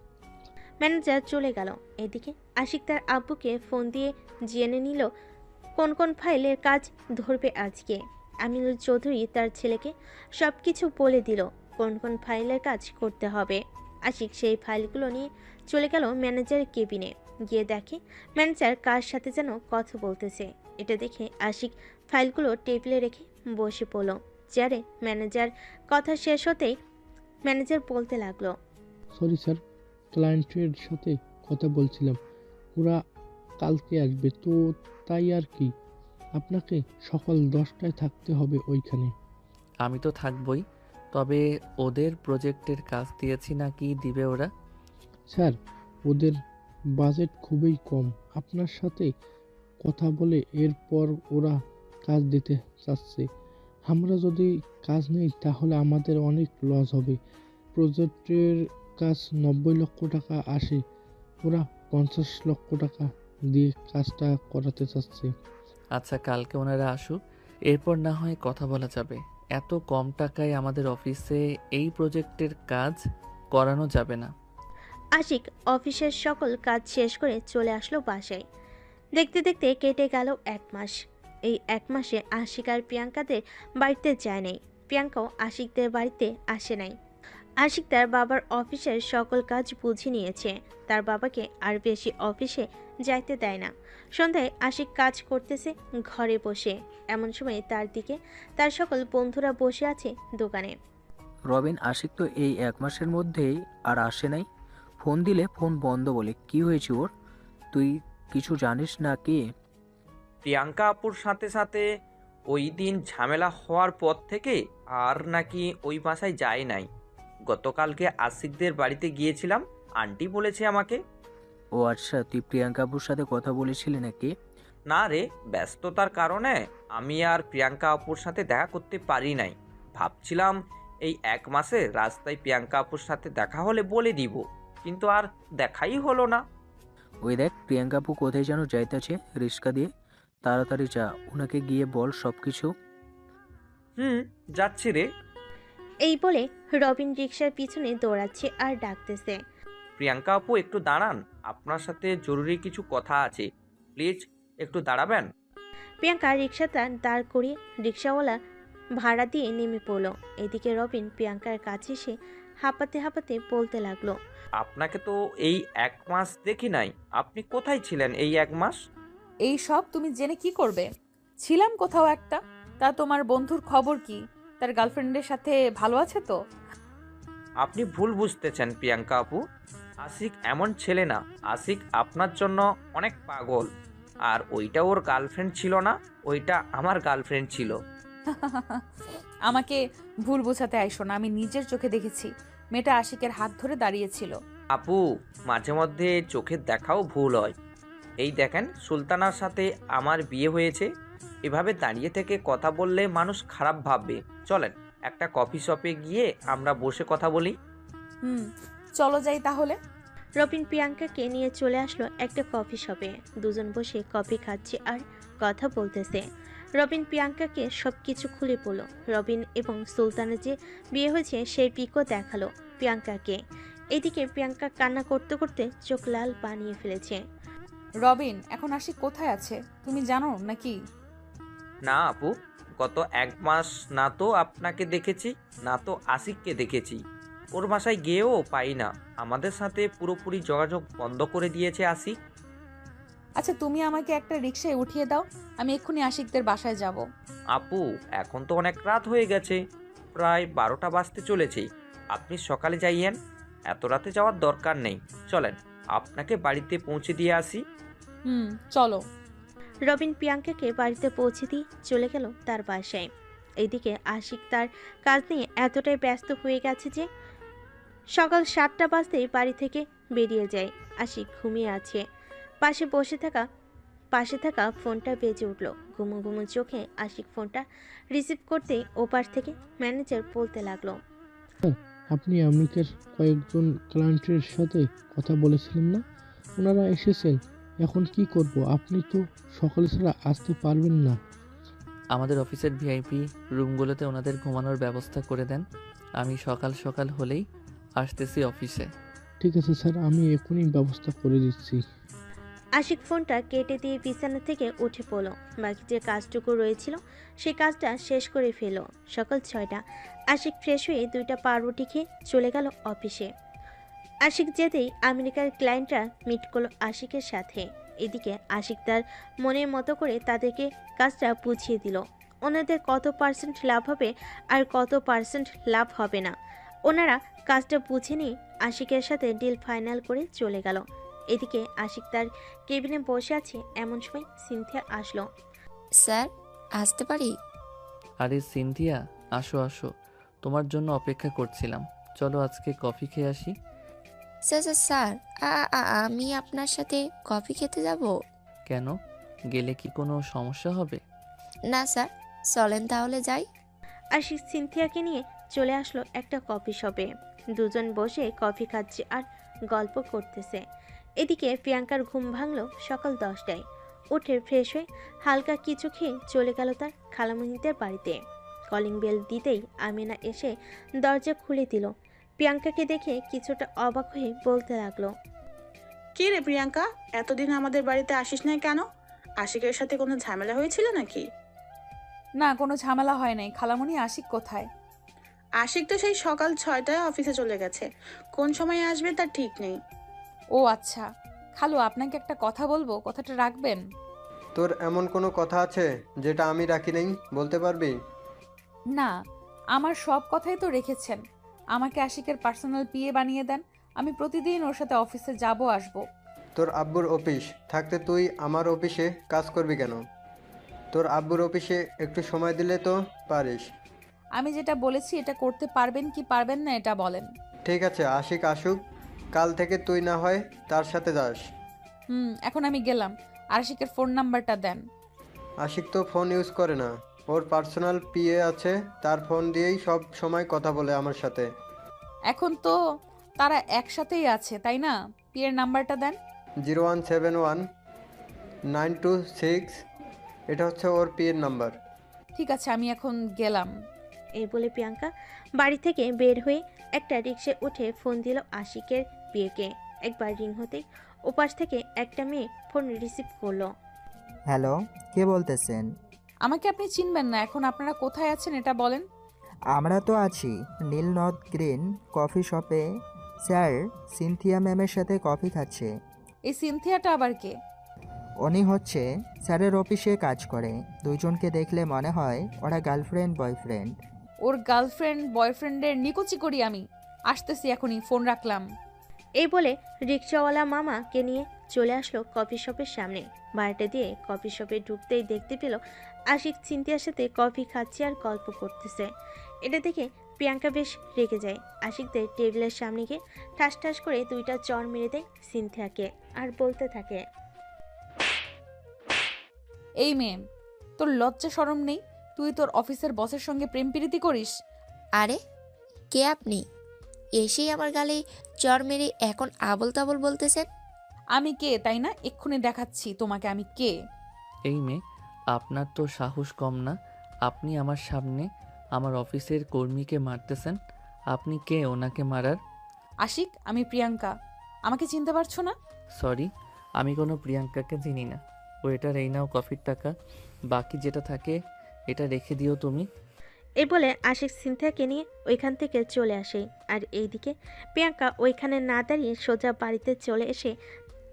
ম্যানেজার চলে গেল। এদিকে আশিক তার আব্বুকে ফোন দিয়ে জেনে নিল কোন কোন ফাইলের কাজ ধরবে আজকে। আমিনুল চৌধুরী তার ছেলেকে সব কিছু বলে দিল কোন কোন ফাইলের কাজ করতে হবে। আশিক সেই ফাইলগুলো নিয়ে চলে গেল ম্যানেজারের কেবিনে। গিয়ে দেখে ম্যানেজার কার সাথে যেন কথা বলতেছে। এটা দেখে আশিক ফাইলগুলো টেবিলে রেখে বসে পড়ল চেয়ারে। ম্যানেজার কথা শেষ হতেই ম্যানেজার বলতে লাগলো, সরি স্যার, ক্লায়েন্টের সাথে কথা বলছিলাম, ওরা কালকে আসবে, তো তাই আর কি। আপনাকে সকাল 10টায় থাকতে হবে ওইখানে। আমি তো থাকবই, তবে ওদের প্রজেক্টের কাজ দিয়েছি নাকি দিবে ওরা? স্যার, ওদের বাজেট খুবই কম। আপনার সাথে কথা বলে এরপর ওরা কাজ দিতে চাচ্ছে। আমরা যদি কাজ নেই তাহলে আমাদের অনেক লস হবে। প্রজেক্টের কাজ 90 লক্ষ টাকা আসে, ওরা 50 লক্ষ টাকা দিয়ে কাজটা করাতে চাচ্ছে। আচ্ছা, কালকে ওনারা আসুক, এরপর না হয় কথা বলা যাবে। এত কম টাকায় আমাদের অফিসে এই প্রজেক্টের কাজ করানো যাবে না। আশিক অফিসের সকল কাজ শেষ করে চলে আসলো বাসায়। দেখতে দেখতে কেটে গেল 1 মাস। এই 1 মাসে আশিক আর প্রিয়াঙ্কাদের বাড়িতে যায় নাই। প্রিয়াঙ্কাও আশিকদের বাড়িতে আসে নাই। আশিক তার বাবার অফিসের সকল কাজ বুঝে নিয়েছে। তার বাবাকে আর বেশি অফিসে যাইতে দেয় না। সন্ধ্যায় আশিক কাজ করতেছে ঘরে বসে। এমন সময় তার দিকে তার সকল বন্ধুরা বসে আছে দোকানে। রবিন, আশিক তো এই 1 মাসের মধ্যেই আর আসে নাই। ফোন দিলে ফোন বন্ধ বলে, কি হয়েছে ওর? তুই কিছু জানিস না কি? প্রিয়াঙ্কা আপুর সাথে সাথে ওই দিন ঝামেলা হওয়ার পর থেকে আর নাকি ওই বাসায় যায় নাই। গতকালকে আশিকদের বাড়িতে গিয়েছিলাম, আন্টি বলেছে আমাকে। ও আচ্ছা, তুই প্রিয়াঙ্কা আপুর সাথে কথা বলেছিলি নাকি? না রে, ব্যস্ততার কারণে আমি আর প্রিয়াঙ্কা আপুর সাথে দেখা করতে পারি নাই। ভাবছিলাম এই 1 মাসে রাস্তায় প্রিয়াঙ্কা আপুর সাথে দেখা হলে বলে দিব, কিন্তু আর দেখাই হলো না। ওই দেখ, প্রিয়াঙ্কা আপু কোথায় যেন যাইতেছে রিক্সা দিয়ে। তাড়াতাড়ি যা, ওনাকে গিয়ে বল সব কিছু। যাচ্ছি রে। এই বলে রবিন রিক্সার পিছনে দৌড়াচ্ছে আর ডাকতেছে, প্রিয়াঙ্কা আপু একটু দাঁড়ান, আপনার সাথে জরুরি কিছু কথা আছে, প্লিজ একটু দাঁড়াবেন। প্রিয়াঙ্কা রিক্সাটা দাঁড় করিয়ে রিক্সাওয়ালা ভাড়া দিয়ে নেমে পড়ল। এদিকে রবিন প্রিয়াঙ্কার কাছে এসে হাঁপাতে হাঁপাতে বলতে লাগলো, আপনাকে তো এই 1 মাস দেখি নাই, আপনি কোথায় ছিলেন এই 1 মাস? এই সব তুমি জেনে কি করবে? ছিলাম কোথাও একটা। তা তোমার বন্ধুর খবর কি? তার গার্লফ্রেন্ডের সাথে ভালো আছে তো? আপনি ভুল বুঝতেছেন প্রিয়াঙ্কা আপু, আশিক এমন ছেলে না। আশিক আপনার জন্য অনেক পাগল। আর ওইটা ওর গার্লফ্রেন্ড ছিল না, ওইটা আমার গার্লফ্রেন্ড ছিল। আমাকে ভুল বোঝাতে আইসো না, আমি নিজের চোখে দেখেছি মেয়েটা আশিকের হাত ধরে দাঁড়িয়েছিল। আপু, মাঝে মধ্যে চোখের দেখাও ভুল হয়। এই দেখেন, সুলতানার সাথে আমার বিয়ে হয়েছে, এভাবে দাঁড়িয়ে থেকে কথা বললে মানুষ খারাপ ভাববে। চলেন একটা কফি শপে গিয়ে আমরা বসে কথা বলি। চলো যাই তাহলে। রবিন প্রিয়াঙ্কাকে নিয়ে চলে আসলো একটা কফি শপে। দুজন বসে কফি খাচ্ছে আর কথা বলতেছে। রবিন প্রিয়াঙ্কাকে সব কিছু খুলে বলল। রবিন এবং সুলতানের যে বিয়ে হয়েছে সেই পিকও দেখালো প্রিয়াঙ্কাকে। এদিকে প্রিয়াঙ্কা কান্না করতে করতে চোখ লাল বানিয়ে ফেলেছে। রবিন এখন আশিক কোথায় আছে তুমি জানো নাকি? না আপু, গত 1 মাস না তো আপনাকে দেখেছি, না তো আশিককে দেখেছি। ওর বাসায় গিয়েও পাই না। আমাদের সাথে পুরোপুরি যোগাযোগ বন্ধ করে দিয়েছে আশিক। আচ্ছা, তুমি আমাকে একটা রিকশায় উঠিয়ে দাও, আমি এক্ষুনি আশিকদের বাসায় যাব। আপু, এখন তো অনেক রাত হয়ে গেছে, প্রায় 12টা বাজতে চলেছে। আপনি সকালে যাইয়েন, এত রাতে যাওয়ার দরকার নেই। চলেন আপনাকে বাড়িতে পৌঁছে দিয়ে আসি। চলো। রবিন প্রিয়াঙ্কাকে বাড়িতে পৌঁছে দিয়ে চলে গেল তার বাসায়। এইদিকে আশিক তার কাজ নিয়ে এতটাই ব্যস্ত হয়ে গেছে যে সকাল 7টা বাজতেই বাড়ি থেকে বেরিয়ে যায়। আশিক ঘুমিয়ে আছে। পাশে থাকা ফোনটা বেজে উঠল। ঘুমো ঘুমো চোখে আশিক ফোনটা রিসিভ করতেই ওপাশ থেকে ম্যানেজার বলতে লাগলো, আপনি আমেরিকার কয়েকজন ক্লায়েন্টের সাথে কথা বলেছিলেন না? ওনারা এসেছেন। এখন কি করব? আপনি তো সকালে ছাড়া আসতে পারবেন না। আমাদের অফিসের ভিআইপি রুমগুলোতে ওনাদের ঘুমানোর ব্যবস্থা করে দেন। আমি সকাল সকাল হলেই আসতেছি অফিসে। ঠিক আছে স্যার, আমি এখনই ব্যবস্থা করে দিচ্ছি। আশিক ফোনটা কেটে দিয়ে বিছানা থেকে উঠে পড়ল। বাকি যে কাজটুকু রয়েছিল সেই কাজটা শেষ করে ফেল। সকাল 6টা। আশিক ফ্রেশ হয়ে 2টা পাউরুটি খেয়ে চলে গেল অফিসে। আশিক যেতেই আমেরিকার ক্লায়েন্টরা মিট করলো আশিকের সাথে। এদিকে আশিক তার মনের মতো করে তাদেরকে কাজটা বুঝিয়ে দিল। ওনাদের কত পার্সেন্ট লাভ হবে আর কত পার্সেন্ট লাভ হবে না ওনারা কাজটা বুঝে নিয়ে আশিকের সাথে ডিল ফাইনাল করে চলে গেল। এদিকে আশিক তার কেবিনে বসে আছে, এমন সময় সিনথিয়া আসলো। স্যার, আসতে পারি? আরে সিনথিয়া, আসো আসো, তোমার জন্য অপেক্ষা করছিলাম। চলো আজকে কফি খেয়ে আসি। স্যার স্যার স্যার, আমি আপনার সাথে কফি খেতে যাব? কেন, গেলে কি কোনো সমস্যা হবে? না স্যার, চলেন তাহলে যাই। আশিক সিনথিয়াকে নিয়ে চলে আসলো একটা কফি শপে। দুজন বসে কফি খাচ্ছে আর গল্প করতেছে। এদিকে প্রিয়াঙ্কার ঘুম ভাঙলো সকাল 10টায়। উঠে ফ্রেশ হয়ে হালকা কিছু খেয়ে চলে গেল তার খালামণিদের বাড়িতে। কলিং বেল দিতেই আমিনা এসে দরজা খুলে দিল। প্রিয়াঙ্কাকে দেখে কিছুটা অবাক হয়ে বলতে লাগলো, কি রে প্রিয়াঙ্কা, এতদিন আমাদের বাড়িতে আসিস নাই কেন? আশিকের সাথে কোনো ঝামেলা হয়েছিল নাকি? না, কোনো ঝামেলা হয় নাই। খালামণি, আশিক কোথায়? আশিক তো সেই সকাল 6টায় অফিসে চলে গেছে, কোন সময় আসবে তার ঠিক নেই। ও আচ্ছা। খালু, আপনাকে একটা কথা বলবো, কথাটা রাখবেন? তোর এমন কোনো কথা আছে যেটা আমি রাখি নাই, বলতে পারবি? না, আমার সব কথাই তো রেখেছেন। আমাকে আশিকের পার্সোনাল পিএ বানিয়ে দেন। আমি প্রতিদিন ওর সাথে অফিসে যাব আসবো। তোর আব্বুর অফিস থাকতে তুই আমার অফিসে কাজ করবি কেন? তোর আব্বুর অফিসে একটু সময় দিলে তো পারিস। আমি যেটা বলেছি এটা করতে পারবেন কি পারবেন না এটা বলেন। ঠিক আছে, আশিক আসুক, কাল থেকে তুই না হয় তার সাথে যাস। এখন আমি গেলাম। আশিকের ফোন নাম্বারটা দেন। আশিক তো ফোন ইউজ করে না, ওর পার্সোনাল পিএ আছে, তার ফোন দিয়েই সব সময় কথা বলে আমার সাথে। এখন তো তারা একসাথেই আছে, তাই না? পিএর নাম্বারটা দেন। 0171926, এটা হচ্ছে ওর পিএর নাম্বার। ঠিক আছে, আমি এখন গেলাম। এই বলে প্রিয়াঙ্কা বাড়ি থেকে বের হয়ে একটা রিক্সে উঠে ফোন দিল আশিকের বিয়েকে। একবার রিং হতেই ওপাশ থেকে একটা মেয়ে ফোন রিসিভ করলো। হ্যালো, কে বলতেছেন? আমাকে আপনি চিনবেন না। এখন আপনারা কোথায় আছেন এটা বলেন। আমরা তো আছি নীল নদ গ্রিন কফি শপে। স্যার, সিনথিয়া ম্যামের সাথে কফি খাচ্ছে। এই সিনথিয়াটা আবার কে? উনি হচ্ছে স্যারের অফিসে কাজ করে। দুইজনকে দেখলে মনে হয় ওরা গার্লফ্রেন্ড বয়ফ্রেন্ড। ওর গার্লফ্রেন্ড বয়ফ্রেন্ডের নিকুচি করি আমি। আসতেছি এখনই, ফোন রাখলাম। এই বলে রিক্সাওয়ালা মামাকে নিয়ে চলে আসলো কফি শপের সামনে। বাড়িটা দিয়ে কফি শপে ঢুকতেই দেখতে পেল আশিক সিনথিয়ার সাথে কফি খাচ্ছে আর গল্প করতেছে। এটা দেখে প্রিয়াঙ্কা বেশ রেগে যায়। আশিকদের টেবিলের সামনে গিয়ে ঠাস ঠাস করে 2টা চড় মেরে দেয় সিনথিয়াকে আর বলতে থাকে, এই মেয়ে, তোর লজ্জা শরম নেই? তুই তোর অফিসের বসের সঙ্গে প্রেম প্রীতি করিস? আরে, কে আপনি? এসেই আমার গালে চড় মেরে এখন আবল তাবল বলতেছেন। আমি কে তাই না? এক্ষুনি দেখাচ্ছি তোমাকে আমি কে। এই মেয়ে, আপনার তো সাহস কম না? আপনি আমার সামনে আমার অফিসের কর্মীকে মারতেছেন। আপনি কে ওনাকে মারার? আশিক, আমি প্রিয়াঙ্কা। আমাকে চিনতে পারছো না? সরি, আমি কোনো প্রিয়াঙ্কাকে চিনি না। ওয়েটার, এই নাও কফির টাকা, বাকি যেটা থাকে এটা রেখে দিও তুমি। এই বলে আশিক সিনথিয়াকে নিয়ে ওইখান থেকে চলে আসে। আর এইদিকে প্রিয়াঙ্কা ওইখানে না দাঁড়িয়ে সোজা বাড়িতে চলে এসে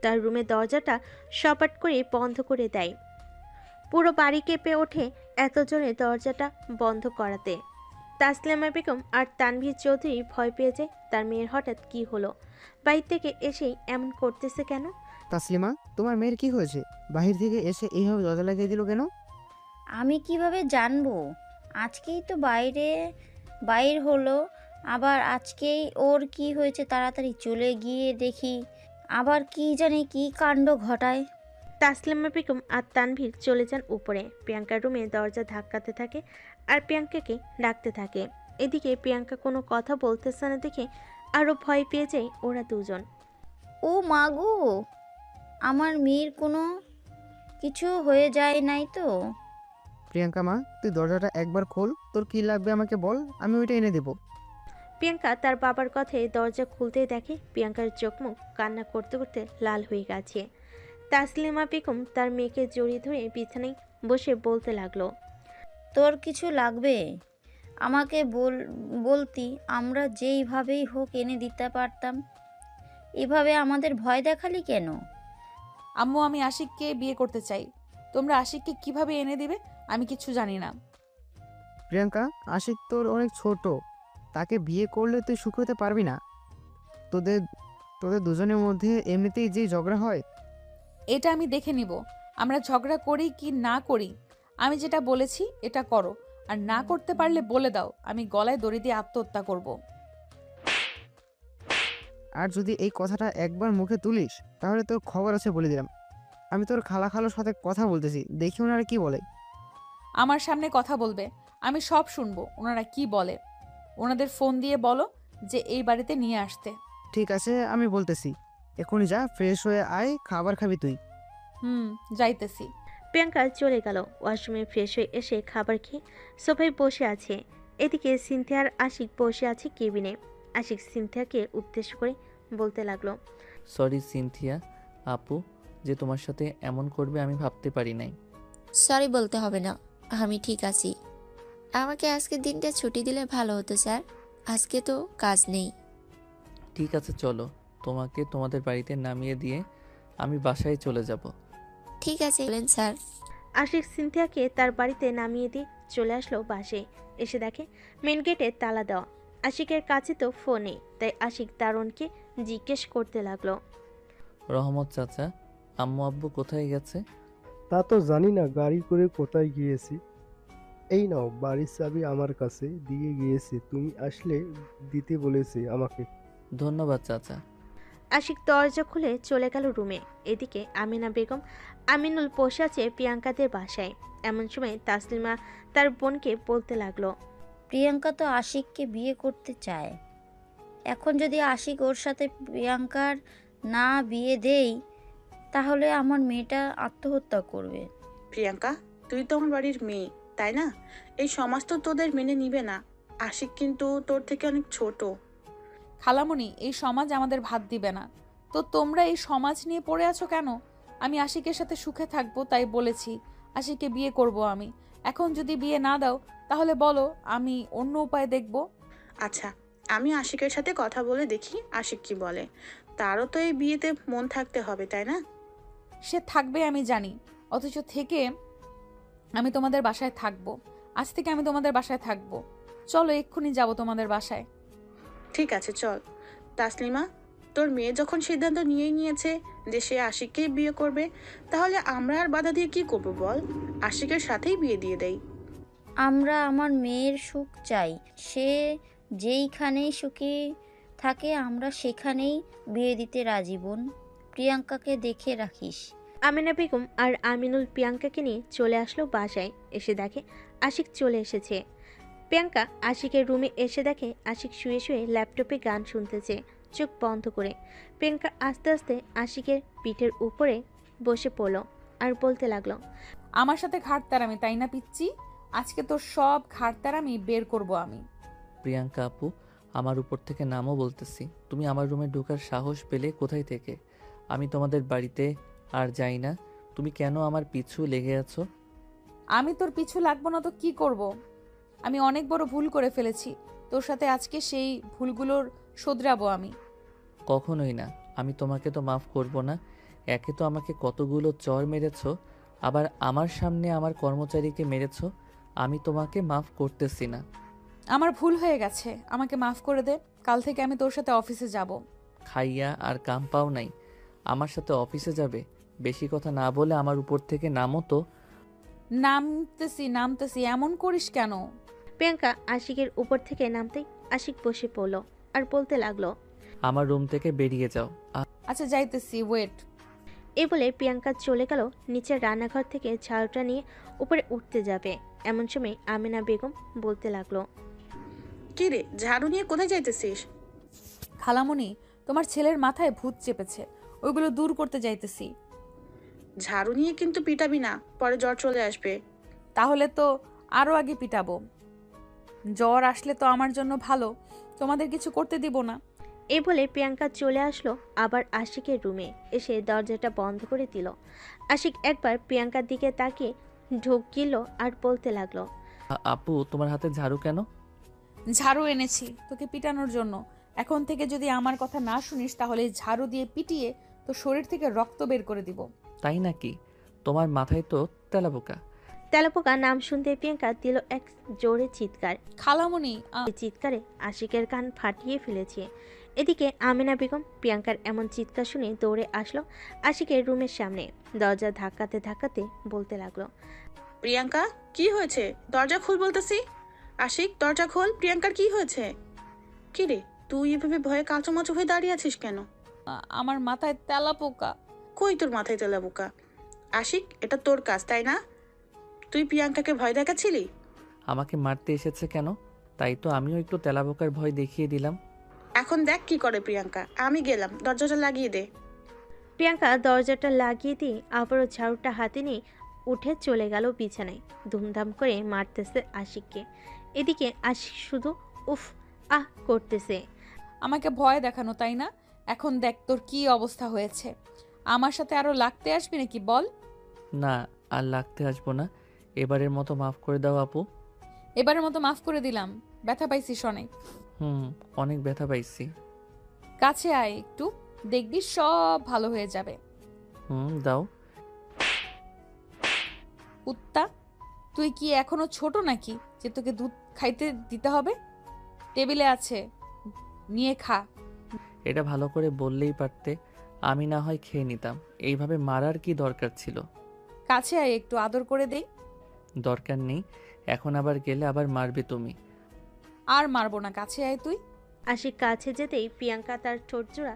তার রুমের দরজাটা সপাট করে বন্ধ করে দেয়। পুরো বাড়ি কেঁপে ওঠে এত জোরে দরজাটা বন্ধ করাতে। তাসলিমা বেগম আর তানভীর চৌধুরী ভয় পেয়ে যায় তার মেয়ের হঠাৎ কি হলো, বাড়ি থেকে এসেই এমন করতেছে কেন। তাসলিমা, তোমার মেয়ের কি হয়েছে? বাহির থেকে এসে এইভাবে দরজা লাগিয়ে দিল কেন? আমি কিভাবে জানবো? আজকেই তো বাইর হলো, আবার আজকেই ওর কি হয়েছে তাড়াতাড়ি চলে গিয়ে দেখি আবার কি জানি কি কাণ্ড ঘটায়। তাসলিমা বেগম আর তানভীর চলে যান উপরে। প্রিয়াঙ্কার রুমে দরজা ধাক্কাতে থাকে আর প্রিয়াঙ্কাকে ডাকতে থাকে। এদিকে প্রিয়াঙ্কা কোনো কথা বলতেছে না দেখে আরও ভয় পেয়ে যায় ওরা দুজন। ও মা গো, আমার মেয়ের কোনো কিছু হয়ে যায় নাই তো? প্রিয়াঙ্কা মা, তুই দরজাটা একবার খোল, তোর কি লাগবে আমাকে বল, আমি ওইটা এনে দেবো। প্রিয়াঙ্কা তার বাবার কথায় দরজা খুলতেই দেখে প্রিয়াঙ্কার চোখ মুখ কান্না করতে করতে লাল হয়ে গেছে। তাসলিমা বেগম তার মেয়েকে জড়িয়ে ধরে বিছানায় বসে বলতে লাগলো, তোর কিছু লাগবে আমাকে বলতি, আমরা যেইভাবেই হোক এনে দিতে পারতাম। এভাবে আমাদের ভয় দেখালি কেন? আম্মু, আমি আশিককে বিয়ে করতে চাই। তোমরা আশিককে কিভাবে এনে দিবে আমি কিছু জানি না। প্রিয়াঙ্কা, আশিক তোর অনেক ছোট, তাকে বিয়ে করলে তুই সুখী হতে পারবি না। তোদের তোদের দুজনের মধ্যে এমনিতেই যে ঝগড়া হয়। এটা আমি দেখে নিব, আমরা ঝগড়া করি কি না করি। আমি যেটা বলেছি এটা করো, আর না করতে পারলে বলে দাও, আমি গলায় দড়ি দিয়ে আত্মহত্যা করব। আর যদি এই কথাটা একবার মুখে তুলিস তাহলে তোর খবর আছে বলে দিলাম। আমি তোর খালার সাথে কথা বলতেছি, দেখি ওনারা কি বলে। আমার সামনে কথা বলবে, আমি সব শুনবো ওনারা কি বলে। ওনাদের ফোন দিয়ে বলো যে এই বাড়িতে নিয়ে আসতে। ঠিক আছে, আমি বলতেছি। এখনই যা, ফ্রেশ হয়ে আয়, খাবার খাবি তুই। যাইতেছি। প্রিয়াঙ্কা চলে গেল। ওয়াশরুমে ফ্রেশ হয়ে এসে খাবার খেয়ে সোফায় বসে আছে। এদিকে সিনথিয়া আর আশিক বসে আছে কেবিনে। আশিক সিনথিয়াকে উদ্দেশ্য করে বলতে লাগলো, সরি সিনথিয়া আপু, যে তোমার সাথে এমন করবে আমি ভাবতে পারি নাই। সরি বলতে হবে না, আমি ঠিক আছি। আমাকে আজকে দিনটা ছুটি দিলে ভালো হতো স্যার, আজকে তো কাজ নেই। ঠিক আছে চলো, তোমাকে তোমাদের বাড়িতে নামিয়ে দিয়ে আমি বাসায় চলে যাব। ঠিক আছে বলেন স্যার। আশিক সিনথিয়াকে তার বাড়িতে নামিয়ে দিয়ে চলে আসলো বাসে। এসে দেখে মেন গেটে তালা দেওয়া। আশিকের কাছে তো ফোন নেই, তাই আশিক দারুণকে জিজ্ঞেস করতে লাগলো, রহমত চাচা, আম্মু আব্বু কোথায় গেছে? তা তো জানি না, গাড়ি করে কোথায় গিয়েছি। এই নাও, বাড়ির চাবি আমার কাছে দিয়ে গিয়েছি, তুমি আসলে দিতে বলেছে আমাকে। ধন্যবাদ চাচা। আশিক দরজা খুলে চলে গেল রুমে। এদিকে আমিনা বেগম আমিনুল বসে আছে প্রিয়াঙ্কাদের বাসায়। এমন সময় তাসলিমা তার বোনকে বলতে লাগলো, প্রিয়াঙ্কা তো আশিককে বিয়ে করতে চায়। এখন যদি আশিক ওর সাথে প্রিয়াঙ্কার না বিয়ে দেই, তাহলে আমার মেয়েটা আত্মহত্যা করবে। প্রিয়াঙ্কা, তুই তো আমার বাড়ির মেয়ে, তাই না? এই সমাজ তো তোদের মেনে নিবে না। আশিক কিন্তু তোর থেকে অনেক ছোট। খালামণি, এই সমাজ আমাদের ভাত দিবে না, তো তোমরা এই সমাজ নিয়ে পড়ে আছো কেন? আমি আশিকের সাথে সুখে থাকবো, তাই বলেছি আশিককে বিয়ে করব আমি। এখন যদি বিয়ে না দাও তাহলে বলো, আমি অন্য উপায় দেখব। আচ্ছা, আমি আশিকের সাথে কথা বলে দেখি আশিক কি বলে। তারও তো এই বিয়েতে মন থাকতে হবে, তাই না? সে থাকবে আমি জানি, অথচ থেকে আমি তোমাদের বাসায় থাকবো। আজ থেকে আমি তোমাদের বাসায় থাকবো। চলো এক্ষুনি যাব তোমাদের বাসায়। ঠিক আছে, চল। তাসলিমা, তোর মেয়ে যখন সিদ্ধান্ত নিয়েই নিয়েছে যে সে আশিককেই বিয়ে করবে, তাহলে আমরা আর বাধা দিয়ে কি করবো বল? আশিকের সাথেই বিয়ে দিয়ে দেই। আমরা আমার মেয়ের সুখ চাই, সে যেইখানেই সুখী থাকে আমরা সেখানেই বিয়ে দিতে রাজি। বোন, প্রিয়াঙ্কাকে দেখে রাখিস। আমিনা বেগম আর আমিনুল প্রিয়াঙ্কাকে নিয়ে চলে আসলো বাসায়। এসে দেখে আশিক চলে এসেছে। প্রিয়াঙ্কা আশিকের রুমে এসে দেখে আশিক শুয়ে শুয়ে ল্যাপটপে গান শুনতেছে চোখ বন্ধ করে। প্রিয়াঙ্কা আস্তে আস্তে আশিকের পিঠের উপরে বসে পড়ল আর বলতে লাগলো, আমার সাথে ঘাটতারামি, তাই না পিচ্ছি? আজকে তোর সব ঘাটতারামি বের করব আমি। প্রিয়াঙ্কা আপু, আমার উপর থেকে নামও বলতেছি। তুমি আমার রুমে ঢোকার সাহস পেলে কোথায় থেকে? আমি তোমাদের বাড়িতে আর যাই না, তুমি কেন আমার পিছু লেগে আছো? আমি তোর পিছু লাগবো না তো কি করব? আমি অনেক বড় ভুল করে ফেলেছি, তোর সাথে আজকে সেই ভুলগুলোর শোধরাবো আমি। কখনোই না, আমি তোমাকে তো মাফ করব না। একে তো আমাকে কতগুলো চর মেরেছো, আবার আমার সামনে আমার কর্মচারীকে মেরেছো। আমি তোমাকে মাফ করতেছি না। আমার ভুল হয়ে গেছে, আমাকে মাফ করে দে। কাল থেকে আমি তোর সাথে অফিসে যাব। খাইয়া আর কাম পাও নাই, আমার সাথে অফিসে যাবে? বেশি কথা না বলে আমার উপর থেকে নামো তো। নামতেছি, এমন করিস কেন? প্রিয়াঙ্কা আশিকের উপর থেকে নামতেই আশিক বসে পড়ল আর বলতে লাগলো, আমার রুম থেকে বেরিয়ে যাও। আচ্ছা যাইতেছি, ওয়েট। এই বলে প্রিয়াঙ্কা চলে গেল নিচের রান্নাঘর থেকে ঝাড়ুটা নিয়ে উপরে উঠতে যাবে। এমন সময় আমিনা বেগম বলতে লাগলো, কি রে, ঝাড়ু নিয়ে কোথায় যাইতেছিস? খালামণি, তোমার ছেলের মাথায় ভূত চেপেছে, ওইগুলো দূর করতে যাইতেছি। ঝাড়ু নিয়ে কিন্তু পিটাবি না, পরে জ্বর চলে আসবে। তাহলে তো আরো আগে পিটাবো। জ্বর আসলে তো আমার জন্য ভালো, তোমাদের কিছু করতে দিব না। এই বলে প্রিয়াঙ্কা চলে আসলো আবার আশিকের রুমে, এসে দরজাটা বন্ধ করে দিল। আশিক একবার প্রিয়াঙ্কার দিকে তাকিয়ে ঢোক গিল আর বলতে লাগলো, আপু তোমার হাতে ঝাড়ু কেন? ঝাড়ু এনেছি তোকে পিটানোর জন্য। এখন থেকে যদি আমার কথা না শুনিস তাহলে ঝাড়ু দিয়ে পিটিয়ে তো শরীর থেকে রক্ত বের করে দিব। তাই নাকি? তোমার মাথায় তো তেলাপোকা। তেলাপোকা নাম শুনতে প্রিয়াঙ্কা দিল এক জোরে চিৎকার। খালামণি, চিৎকারে আশিকের কান ফাটিয়ে ফেলেছে। এদিকে আমিনা বেগম প্রিয়াঙ্কার এমন চিৎকার শুনে দৌড়ে আসলো আশিকের রুমের সামনে। দরজা ধাক্কাতে ধাক্কাতে বলতে লাগলো, প্রিয়াঙ্কা কি হয়েছে? দরজা খুল বলতেছি। আশিক, দরজা খোল। প্রিয়াঙ্কার কি হয়েছে? কি রে, তুই এভাবে ভয়ে কাঁচুমাচু হয়ে দাঁড়িয়ে আছিস কেন? আমার মাথায় তেলাপোকা। কই তোর মাথায় তেলা বোকা? আশিক, এটা তোর কাজ তাই না? তুই প্রিয়াঙ্কাকে ভয় দেখাচ্ছিলি? আমাকে মারতে এসেছে কেন? তাই তো আমিও একটু তেলাপোকার ভয় দেখিয়ে দিলাম। এখন দেখ কি করে প্রিয়াঙ্কা। আমি গেলাম, দরজাটা লাগিয়ে দে। প্রিয়াঙ্কা দরজাটা লাগিয়ে দিয়ে আবারও ঝাড়ুটা হাতে নিয়ে উঠে চলে গেল বিছানায়। ধুমধাম করে মারতেছে আশিককে। এদিকে আশিক শুধু উফ আহ করতেছে। আমাকে ভয় দেখানো তাই না? এখন দেখ তোর কি অবস্থা হয়েছে। আমার সাথে আরো লাগতে আসবি নাকি বল? না, আর লাগতে আসবো না। এবারের মতো মাফ করে দাও আপু। এবারের মতো মাফ করে দিলাম। ব্যথা পাইছিস অনেক? অনেক ব্যথা পাইছি। কাছে আয় একটু, দেখবি সব ভালো হয়ে যাবে। দাও। কুত্তা, তুই কি এখনো ছোট নাকি যে তোকে দুধ খাইতে দিতে হবে? টেবিলে আছে, নিয়ে খা। এটা ভালো করে বললেই পারতে, আমি না হয় খেয়ে নিতাম। এইভাবে মারার কি দরকার ছিল? কাছে আয় একটু, আদর করে দেই। দরকার নেই, এখন আবার গেলে আবার মারবে তুমি। আর মারবো না, কাছে আয় তুই। আশিক কাছে যেতেই প্রিয়াঙ্কা তার ঠোঁট জোড়া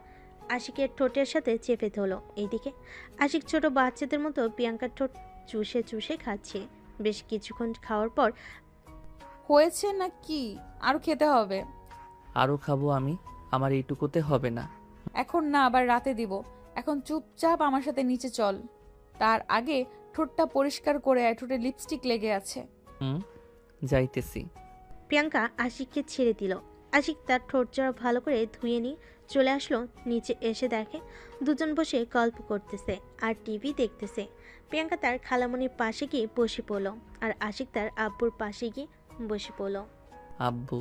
আশিকের ঠোঁটের সাথে চেপে ধরল। এইদিকে আশিক ছোট বাচ্চাদের মতো প্রিয়াঙ্কার ঠোঁট চুষে চুষে খাচ্ছে। বেশ কিছুক্ষণ খাওয়ার পর, হয়েছে না কি? আরো খেতে হবে। আরও খাবো আমি, আমার এইটুকুতে হবে না। এখন না, আবার রাতে দিব। এখন চুপচাপ আমার সাথে নিচে চল। তার আগে ঠোঁটটা পরিষ্কার করে আয়, ঠোঁটে লিপস্টিক লেগে আছে। যাইতেছি। প্রিয়াঙ্কা আশিককে ছেড়ে দিল। আশিক তার ঠোঁট জোড়া ভালো করে ধুয়ে নিয়ে চলে আসলো নিচে। এসে দেখে দুজন বসে গল্প করতেছে আর টিভি দেখতেছে। প্রিয়াঙ্কা তার খালামণির পাশে গিয়ে বসে পড়ল আর আশিক তার আব্বুর পাশে গিয়ে বসে পড়ল। আব্বু,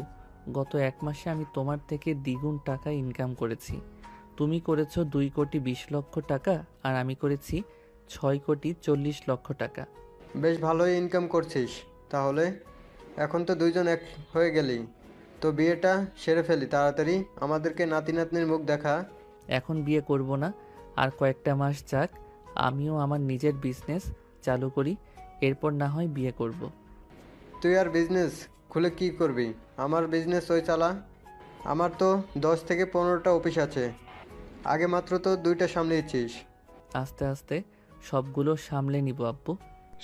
গত 1 মাসে আমি তোমার থেকে দ্বিগুণ টাকা ইনকাম করেছি। তুমি করেছো 2,20,00,000 টাকা আর আমি করেছি 6,40,00,000 টাকা। বেশ ভালোই ইনকাম করছিস তাহলে। এখন তো দুইজন এক হয়ে গেলি, তো বিয়েটা সেরে ফেলি তাড়াতাড়ি, আমাদেরকে নাতি নাতনির মুখ দেখা। এখন বিয়ে করব না, আর কয়েকটা মাস যাক, আমিও আমার নিজের বিজনেস চালু করি, এরপর না হয় বিয়ে করব। তুই আর বিজনেস খুলে কি করবি? আমার বিজনেস ওই চালা। আমার তো 10 থেকে 15টা অফিস আছে, আগে মাত্র তো 2টা সামলেছিস। আস্তে আস্তে সবগুলো সামলে নিব আব্বু।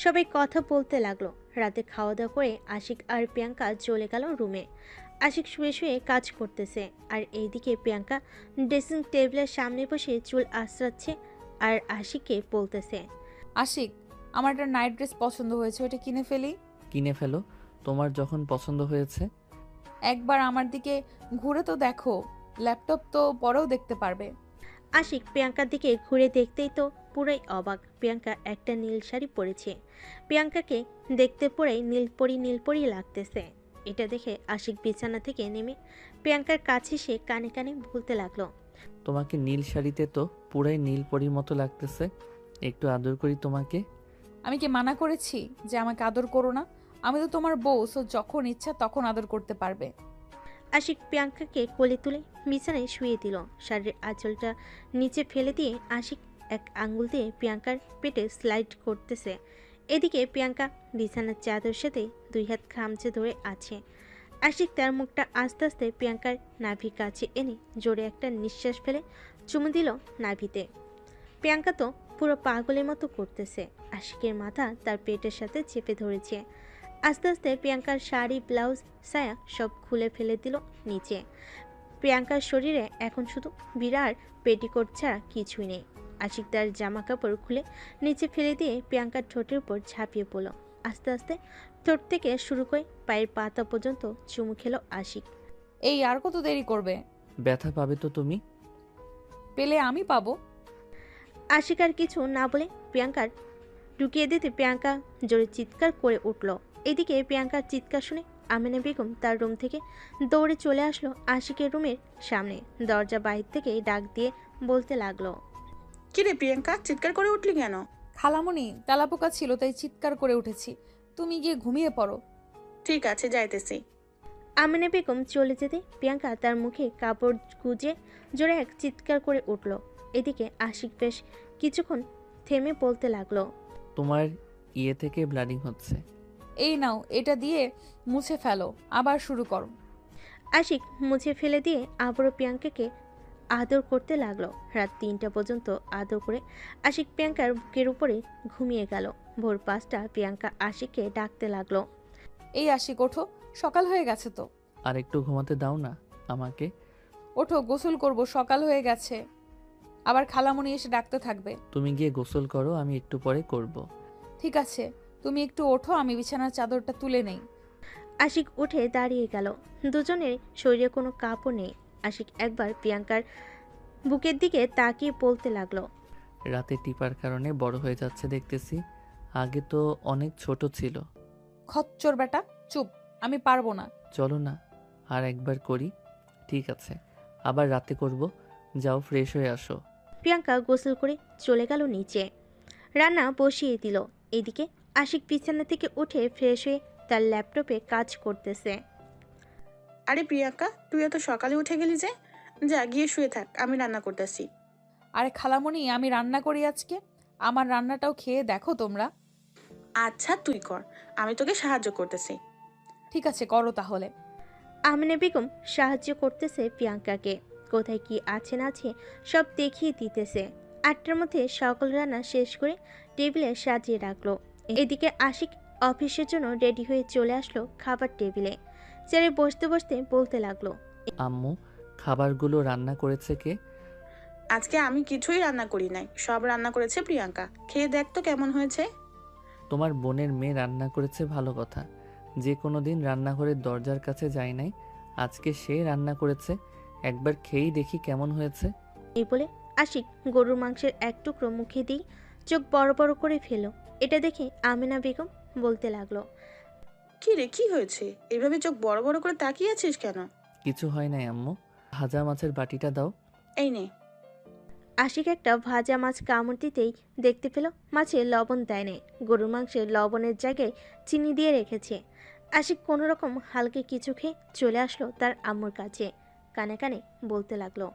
সবাই কথা বলতে লাগলো। রাতে খাওয়া দাওয়া করে আশিক আর প্রিয়াঙ্কা চলে গেল রুমে। আশিক শুয়ে শুয়ে কাজ করতেছে আর এইদিকে প্রিয়াঙ্কা ড্রেসিং টেবিলের সামনে বসে চুল আঁচড়াচ্ছে আর আশিককে বলতেছে, আশিক, আমার একটা নাইট ড্রেস পছন্দ হয়েছে, ওটা কিনে ফেলি। কিনে ফেলো, তোমার যখন পছন্দ হয়েছে। একবার আমার দিকে ঘুরে তো দেখো, ল্যাপটপ তো পরেও দেখতে পারবে। আশিক প্রিয়াঙ্কার দিকে ঘুরে দেখতেই তো পুরাই অবাক। প্রিয়াঙ্কা একটা নীল শাড়ি পরেছে। প্রিয়াঙ্কাকে দেখতে পুরাই নীলপরি লাগতেছে। এটা দেখে আশিক বিছানা থেকে নেমে প্রিয়াঙ্কার কাছে সে কানে কানে বলতে লাগলো, তোমাকে নীল শাড়িতে তো পুরাই নীল পরীর মতো লাগতেছে, একটু আদর করি তোমাকে। আমি কি মানা করেছি যে আমাকে আদর করো না? আমি তো তোমার বউ, সো যখন ইচ্ছা তখন আদর করতে পারবে। আশিক প্রিয়াঙ্কাকে কোলে তুলে বিছানায় শুয়ে দিল। শাড়ির আঁচলটা নিচে ফেলে দিয়ে আশিক এক আঙ্গুল দিয়ে প্রিয়াঙ্কার পেটে স্লাইড করতেছে। এদিকে প্রিয়াঙ্কা বিছানার চাদর সাথে 2 হাত খামচে ধরে আছে। আশিক তার মুখটা আস্তে আস্তে প্রিয়াঙ্কার নাভির কাছে এনে জোরে একটা নিঃশ্বাস ফেলে চুমু দিল নাভিতে। প্রিয়াঙ্কা তো পুরো পাগলের মতো করতেছে। আশিকের মাথা তার পেটের সাথে চেপে ধরেছে। আস্তে আস্তে প্রিয়াঙ্কার শাড়ি, ব্লাউজ, সায়া সব খুলে ফেলে দিল নিচে। প্রিয়াঙ্কার শরীরে এখন শুধু বিরাট পেটিকোট ছাড়া কিছুই নেই। আশিক তার জামা কাপড় খুলে নিচে ফেলে দিয়ে প্রিয়াঙ্কার ঠোঁটের উপর ঝাঁপিয়ে পড়ল। আস্তে আস্তে ঠোঁট থেকে শুরু করে পায়ের পাতা পর্যন্ত চুমু খেলো আশিক। এই আর কত দেরি করবে? ব্যথা পাবে তো তুমি। পেলে আমি পাবো। আশিক আর কিছু না বলে প্রিয়াঙ্কার ঢুকিয়ে দিতে প্রিয়াঙ্কা জোরে চিৎকার করে উঠল। এদিকে প্রিয়াঙ্কার চিৎকার শুনে আমিনা বেগম তার রুম থেকে দৌড়ে চলে আসলো আশিকের রুমের সামনে। দরজা বাইরে থেকে ডাক দিয়ে বলতে লাগলো, কিরে প্রিয়াঙ্কা, চিৎকার করে উঠলি কেন? খালামণি, তেলাপোকা ছিল তাই চিৎকার করে উঠেছি। তুমি গিয়ে ঘুমিয়ে পড়ো। ঠিক আছে, যাইতেছি। আমিনা বেগম চলে যেতে প্রিয়াঙ্কা তার মুখে কাপড় গুজে জোরে এক চিৎকার করে উঠল। এদিকে আশিক বেশ কিছুক্ষণ থেমে বলতে লাগলো, তোমার ইয়ে থেকে ব্লাডিং হচ্ছে। এই নাও, এটা দিয়ে মুছে ফেলো, আবার শুরু করো। আশিক মুছে ফেলে দিয়ে আবারও প্রিয়াঙ্কাকে আদর করতে লাগলো। রাত 3টা পর্যন্ত আদর করে আশিক প্রিয়াঙ্কার বুকের উপরে ঘুমিয়ে গেল। ভোর 5টা প্রিয়াঙ্কা আশিককে ডাকতে লাগলো, এই আশিক ওঠো, সকাল হয়ে গেছে তো। আর একটু ঘুমাতে দাও না আমাকে। ওঠো, গোসল করব, সকাল হয়ে গেছে। আবার খালামণি এসে ডাকতে থাকবে। তুমি গিয়ে গোসল করো, আমি একটু পরে করব। ঠিক আছে, তুমি একটু ওঠো, আমি বিছানার চাদরটা তুলে নেই। আশিক উঠে দাঁড়িয়ে গেল। দুজনের শরীরে কোনো কাপড় নেই। আশিক একবার প্রিয়াঙ্কার বুকের দিকে তাকিয়ে বলতে লাগলো, রাতে টিপার কারণে বড় হয়ে যাচ্ছে দেখতেছি। আগে তো অনেক ছোট ছিল। খচ্চর বেটা, চুপ, আমি পারবো না। চলো না আর একবার করি। ঠিক আছে, আবার রাতে করব। যাও ফ্রেশ হয়ে আসো। প্রিয়াঙ্কা গোসল করে চলে গেল নিচে। রান্না বসিয়ে দিল। এদিকে আশিক বিছানা থেকে উঠে ফ্রেশ হয়ে তার ল্যাপটপে কাজ করতেছে। আরে প্রিয়াঙ্কা, তুই এত সকালে উঠে গেলি যে? যা গিয়ে শুয়ে থাক, আমি রান্না করতেছি। আরে খালামণি, আমি রান্না করি আজকে। আমার রান্নাটাও খেয়ে দেখো তোমরা। আচ্ছা তুই কর, আমি তোকে সাহায্য করতেছি। ঠিক আছে, করো তাহলে। আমিনা বেগম সাহায্য করতেছে প্রিয়াঙ্কাকে। কোথায় কি আছে না আছে সব দেখিয়ে দিতেছে। 8টার মধ্যে সকল রান্না শেষ করে টেবিলে সাজিয়ে রাখলো। এদিকে আশিক অফিসের জন্য রেডি হয়ে চলে আসলো খাবার টেবিলে। চেয়ারে বসতে বসতে বলতে লাগলো, আম্মু, খাবারগুলো রান্না করেছে কে? আজকে আমি কিছুই রান্না করি নাই, সব রান্না করেছে প্রিয়াঙ্কা। খেয়ে দেখ তো কেমন হয়েছে। তোমার বোনের মেয়ে রান্না করেছে, ভালো কথা। যে কোনো দিন রান্নাঘরের দরজার কাছে যায় নাই, আজকে সে রান্না করেছে। একবার খেয়েই দেখি কেমন হয়েছে। এই বলে আশিক গরুর মাংসের এক টুকরো মুখে দিয়ে চোখ বড় বড় করে ফেলো। এটা দেখে আমিনা বেগম বলতে লাগলো, কি রে, কি হয়েছে? এভাবে চোখ বড় বড় করে তাকিয়ে আছিস কেন? কিছু হয় নাই আম্মু। ভাজা মাছের বাটিটা দাও। এই নে। আশিক একটা ভাজা মাছ কামড় দিতেই দেখতে পেল মাছে লবণ দেয় নেই। গরুর মাংসের লবণের জায়গায় চিনি দিয়ে রেখেছে। আশিক কোনো রকম হালকা কিছু খেয়ে চলে আসলো তার আম্মুর কাছে। কানে কানে বলতে লাগলো,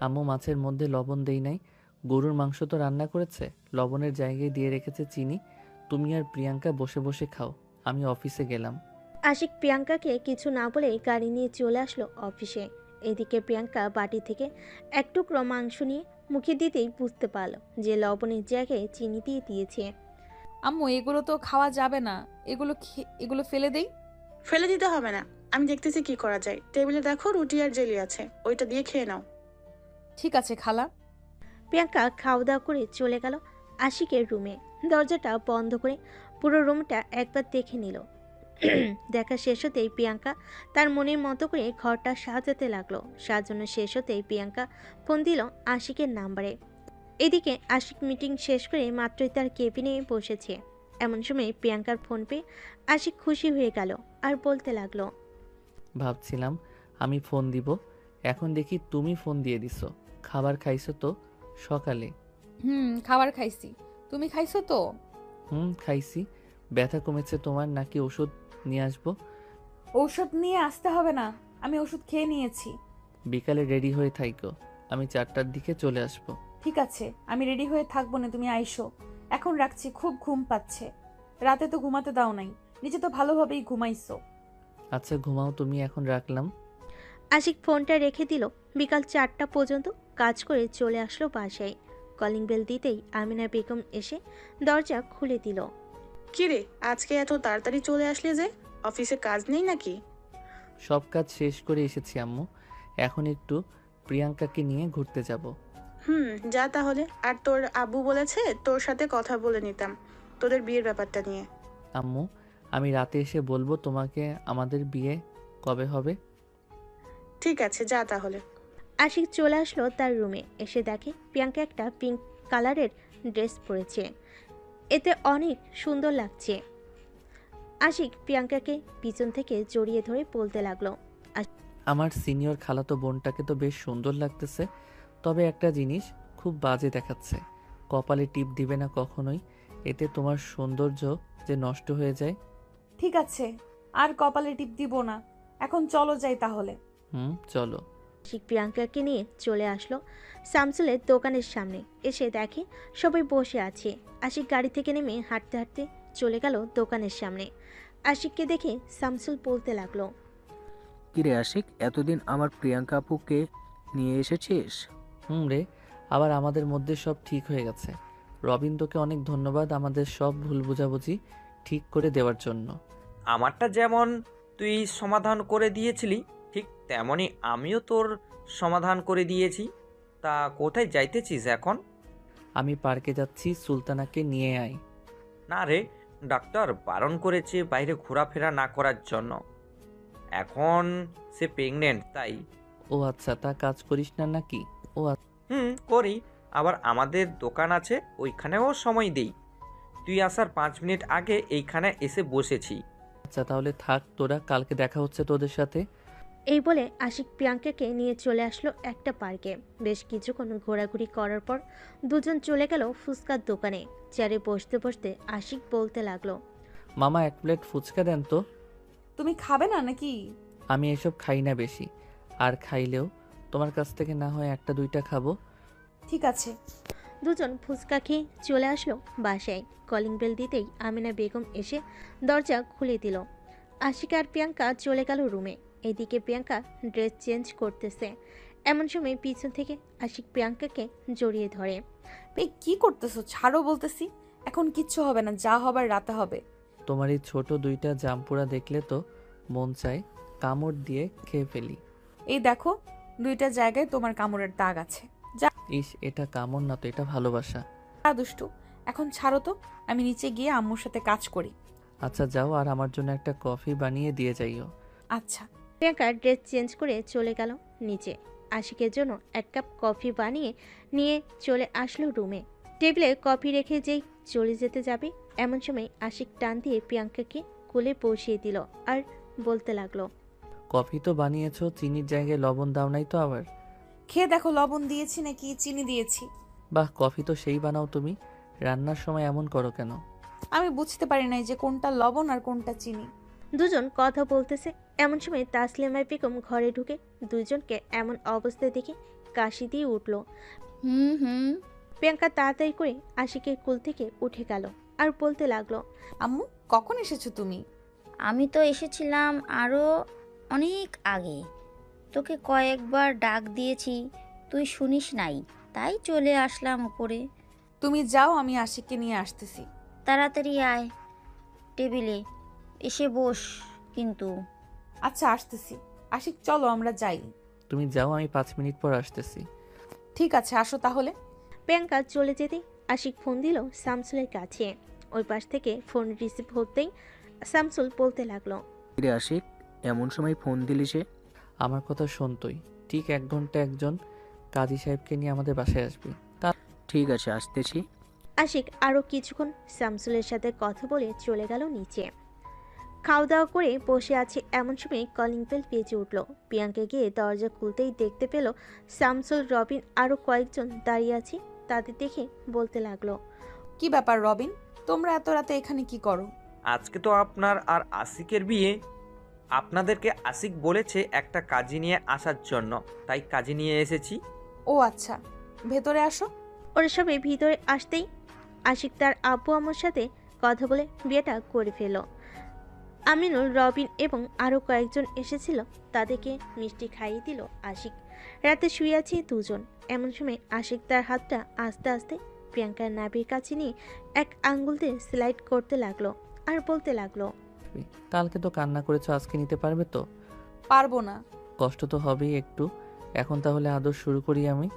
আম্মু, মাছের মধ্যে লবণ দেই নাই। গরুর মাংস তো রান্না করেছে, লবণের জায়গায় দিয়ে রেখেছে চিনি। তুমি আর প্রিয়াঙ্কা বসে বসে খাও, আমি অফিসে গেলাম। আশিক প্রিয়াঙ্কাকে কিছু না বলে গাড়ি নিয়ে চলে আসলো অফিসে। এদিকে প্রিয়াঙ্কা বাটি থেকে এক টুকরো মাংস নিয়ে মুখে দিতেই বুঝতে পারলো যে লবণের জায়গায় চিনি দিয়ে দিয়েছে। আম্মু, এগুলো তো খাওয়া যাবে না। এগুলো ফেলে দেই। ফেলে দিতে হবে না, আমি দেখতেছি কি করা যায়। টেবিলে দেখো রুটি আর জেলি আছে, ওইটা দিয়ে খেয়ে নাও। ঠিক আছে খালা। প্রিয়াঙ্কা খাওয়া দাওয়া করে চলে গেল আশিকের রুমে। দরজাটা বন্ধ করে পুরো রুমটা একবার দেখে নিল। দেখা শেষ হতেই প্রিয়াঙ্কা তার মনের মতো করে ঘরটা সাজাতে লাগলো। সাজানো শেষ হতেই প্রিয়াঙ্কা ফোন দিল আশিকের নাম্বারে। এদিকে আশিক মিটিং শেষ করে মাত্রই তার কেবিনে বসেছে। এমন সময় প্রিয়াঙ্কার ফোন পেয়ে আশিক খুশি হয়ে গেল আর বলতে লাগলো, ভাবছিলাম আমি ফোন দিব, এখন দেখি তুমি ফোন দিয়ে দিছো। খাবার খাইছো তো সকালে? খাবার খাইছি। তুমি খাইছো তো? খাইছি। ব্যথা কমেছে তোমার নাকি ওষুধ নিয়ে আসবো? ঔষধ নিয়ে আসতে হবে না, আমি ওষুধ খেয়ে নিয়েছি। বিকালে রেডি হয়ে থাইকো, আমি 4টার দিকে চলে আসবো। ঠিক আছে, আমি রেডি হয়ে থাকবো না, তুমি আইসো। এখন রাখছি, খুব ঘুম পাচ্ছে। রাতে তো ঘুমাতে দাও নাই, নিচে তো ভালোভাবেই ঘুমাইছো। আচ্ছা ঘুমাও তুমি, এখন রাখলাম। আশিক ফোনটা রেখে দিল। বিকাল 4টা পর্যন্ত কাজ করে চলে আসলো বাসায়। কলিং বেল দিতেই আমিনা বেগম এসে দরজা খুলে দিল। কিরে, আজকে এত তাড়াতাড়ি চলে আসলে যে? অফিসে কাজ নেই নাকি? সব কাজ শেষ করে এসেছি আম্মু। এখন একটু প্রিয়াঙ্কাকে নিয়ে ঘুরতে যাব। যা তাহলে। আর তোর আব্বু বলেছে তোর সাথে কথা বলে নিতাম তোদের বিয়ের ব্যাপারটা নিয়ে। আম্মু, আমি রাতে এসে বলবো তোমাকে আমাদের বিয়ে কবে হবে। ঠিক আছে, যা তাহলে। আশিক চলে আসলো তার রুমে। এসে দেখে প্রিয়াঙ্কা একটা পিঙ্ক কালারের ড্রেস পরেছে, এতে অনেক সুন্দর লাগছে। আশিক প্রিয়াঙ্কাকে পিছন থেকে জড়িয়ে ধরে বলতে লাগলো, আমার সিনিয়র খালাতো বোনটাকে তো বেশ সুন্দর লাগতেছে, তবে একটা জিনিস খুব বাজে দেখাচ্ছে। কপালে টিপ দিবে না কখনোই, এতে তোমার সৌন্দর্য যে নষ্ট হয়ে যায়। ঠিক আছে, আর কপালে টিপ দিব না। এখন চলো যাই তাহলে। চলো। আশিক প্রিয়াঙ্কাকে নিয়ে চলে আসলো শামসুলের দোকানের সামনে। এসে দেখে সবাই বসে আছে। আশিক গাড়ি থেকে নেমে হাঁটতে হাঁটতে চলে গেল দোকানের সামনে। আশিককে দেখে শামসুল বলতে লাগলো, কিরে আশিক, এতদিন আমার প্রিয়াঙ্কা আপুকে নিয়ে এসেছিস? রে, আবার আমাদের মধ্যে সব ঠিক হয়ে গেছে। রবীন্দ্রকে অনেক ধন্যবাদ আমাদের সব ভুল বোঝাবুঝি ঠিক করে দেওয়ার জন্য। আমারটা যেমন তুই সমাধান করে দিয়েছিলি, ঠিক তেমনই আমিও তোর সমাধান করে দিয়েছি। তা কোথায় যাইতেছিস এখন? আমি পার্কে যাচ্ছি, সুলতানাকে নিয়ে আয়। না রে, ডাক্তার বারণ করেছে বাইরে ঘোরাফেরা না করার জন্য। এখন সে প্রেগনেন্ট, তাই। ও আচ্ছা, তা কাজ করিস না নাকি? ও করি। আবার আমাদের দোকান আছে, ওইখানেও সময় দেই। তুই আসার 5 মিনিট আগে এইখানে এসে বসেছি। আচ্ছা, তাহলে থাক তোরা, কালকে দেখা হচ্ছে তোদের সাথে। এই বলে আশিক প্রিয়াঙ্কাকে নিয়ে চলে আসলো একটা পার্কে। বেশ কিছুক্ষণ ঘোরাঘুরি করার পর দুজন চলে গেল ফুচকার দোকানে। চেয়ারে বসতে বসতে আশিক বলতে লাগলো, মামা 1 প্লেট ফুচকা দেন তো। তুমি খাবে না নাকি? আমি এসব খাই না বেশি, আর খাইলেও তোমার কাছ থেকে না হয় 1-2টা খাবো। ঠিক আছে। দুজন ফুচকা খেয়ে চলে আসলো বাসায়। কলিং বেল দিতেই আমিনা বেগম এসে দরজা খুলে দিল। আশিক আর প্রিয়াঙ্কা চলে গেল রুমে। এদিকে প্রিয়াঙ্কা ড্রেস চেঞ্জ করতেছে। এমন সময় পিছন থেকে আশিক প্রিয়াঙ্কাকে জড়িয়ে ধরে। এই কি করতেছো? ছাড়ো বলতেছি। এখন কিচ্ছু হবে না, যা হবার রাতে হবে। তোমার এই ছোট 2টা জাম্পুরা দেখলে তো মন চায় কামড় দিয়ে খেয়ে ফেলি। এই দেখো, 2টা জায়গায় তোমার কামড়ের দাগ আছে। যা। ইস, এটা কামড় না তো, এটা ভালোবাসা। দুষ্টু, এখন ছাড়ো তো, আমি নিচে গিয়ে আম্মুর সাথে কাজ করি। আচ্ছা যাও, আর আমার জন্য একটা কফি বানিয়ে দিয়ে যাইও। আচ্ছা। প্রিয়াঙ্কা ড্রেস চেঞ্জ করে চলে গেল নিচে। আশিকের জন্য 1 কাপ কফি বানিয়ে নিয়ে চলে আসলো রুমে। টেবিলে কফি রেখে যেই চলে যেতে যাবে, এমন সময় আশিক টান দিয়ে প্রিয়াঙ্কাকে কোলে বসিয়ে দিল আর বলতে লাগলো, কফি তো বানিয়েছো, চিনির জায়গায় লবণ দাও নাই তো আবার? খেয়ে দেখো লবণ দিয়েছি নাকি চিনি দিয়েছি। বাহ, কফি তো সেই বানাও তুমি। রান্নার সময় এমন করো কেন? আমি বুঝতে পারি নাই যে কোনটা লবণ আর কোনটা চিনি। দুজন কথা বলতেছে। এমন সময় তাসলিমা বেগম ঘরে ঢুকে দুইজনকে এমন অবস্থায় দেখে কাশি দিয়ে উঠল। প্রিয়াঙ্কা তাড়াতাড়ি করে আশিকের কোল থেকে উঠে গেল আর বলতে লাগলো, আম্মু কখন এসেছো তুমি? আমি তো এসেছিলাম আরও অনেক আগে। তোকে কয়েকবার ডাক দিয়েছি, তুই শুনিস নাই, তাই চলে আসলাম উপরে। তুমি যাও, আমি আশিককে নিয়ে আসতেছি। তাড়াতাড়ি আয়, টেবিলে এসে বস কিন্তু। আচ্ছা আসতেছি। আশিক চলো আমরা যাই। তুমি যাও, আমি 5 মিনিট পর আসতেছি। ঠিক আছে, আসো তাহলে। প্রিয়াঙ্কা চলে যেতে আশিক ফোন দিল শামসুলের কাছে। ওই পাশ থেকে ফোন রিসিভ হতেই শামসুল বলতে লাগলো, কিরে আশিক, এমন সময় ফোন দিলি সে? আমার কথা শোন তুই, ঠিক 1 ঘন্টা একজন কাজী সাহেবকে নিয়ে আমাদের বাসায় আসবি। ঠিক আছে, আসতেছি। আশিক আরও কিছুক্ষণ শামসুলের সাথে কথা বলে চলে গেল নিচে। খাওয়া দাওয়া করে বসে আছে, এমন সময় কলিং বেল বেজে উঠল। প্রিয়াঙ্কা গিয়ে দরজা খুলতেই দেখতে পেল শামসুল, রবিন আরও কয়েকজন দাঁড়িয়ে আছে। তাদের দেখে বলতে লাগলো, কি ব্যাপার রবিন, তোমরা এত রাতে এখানে কি করো? আজকে তো আপনার আর আশিকের বিয়ে। আপনাদেরকে আশিক বলেছে একটা কাজী নিয়ে আসার জন্য, তাই কাজী নিয়ে এসেছি। ও আচ্ছা, ভেতরে আসো। ওরা সবাই ভিতরে আসতেই আশিক তার আব্বু আম্মুর সাথে কথা বলে বিয়েটা করে ফেল। আমিনুল, রবিন এবং আরও কয়েকজন এসেছিল, তাদেরকে মিষ্টি খাইয়ে দিল আশিক। রাতে শুয়ে আছে দুজন। এমন সময় আশিক তার হাতটা আস্তে আস্তে প্রিয়াঙ্কার নাভির কাছে নিয়ে এক আঙ্গুল দিয়ে স্লাইড করতে লাগলো আর বলতে লাগলো, কালকে তো কান্না করেছো, আজকে নিতে পারবে তো? পারবো না। কষ্ট তো হবেই একটু। এখন তাহলে আদর শুরু করি আমি।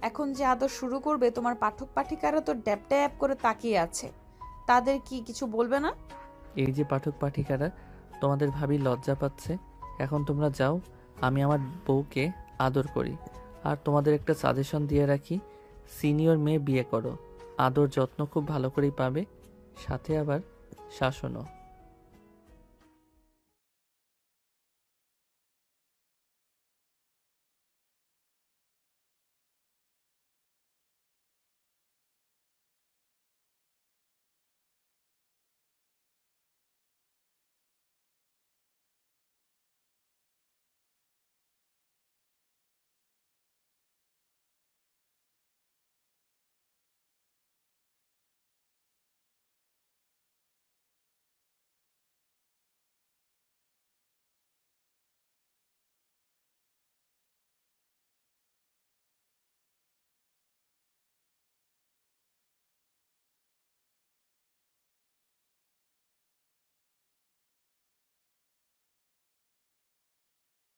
এখন যে আদর শুরু করবে তোমার পাঠক পাঠিকারা তো ড্যাব ড্যাব করে তাকিয়ে আছে, তাদের কি কিছু বলবে না? এই যে পাঠক পাঠিকারা, তোমাদের ভাবি লজ্জা পাচ্ছে। এখন তোমরা যাও, আমি আমার বউকে আদর করি। আর তোমাদের একটা সাজেশন দিয়ে রাখি, সিনিয়র মেয়ে বিয়ে করো, আদর যত্ন খুব ভালো করেই পাবে, সাথে আবার শাসনও।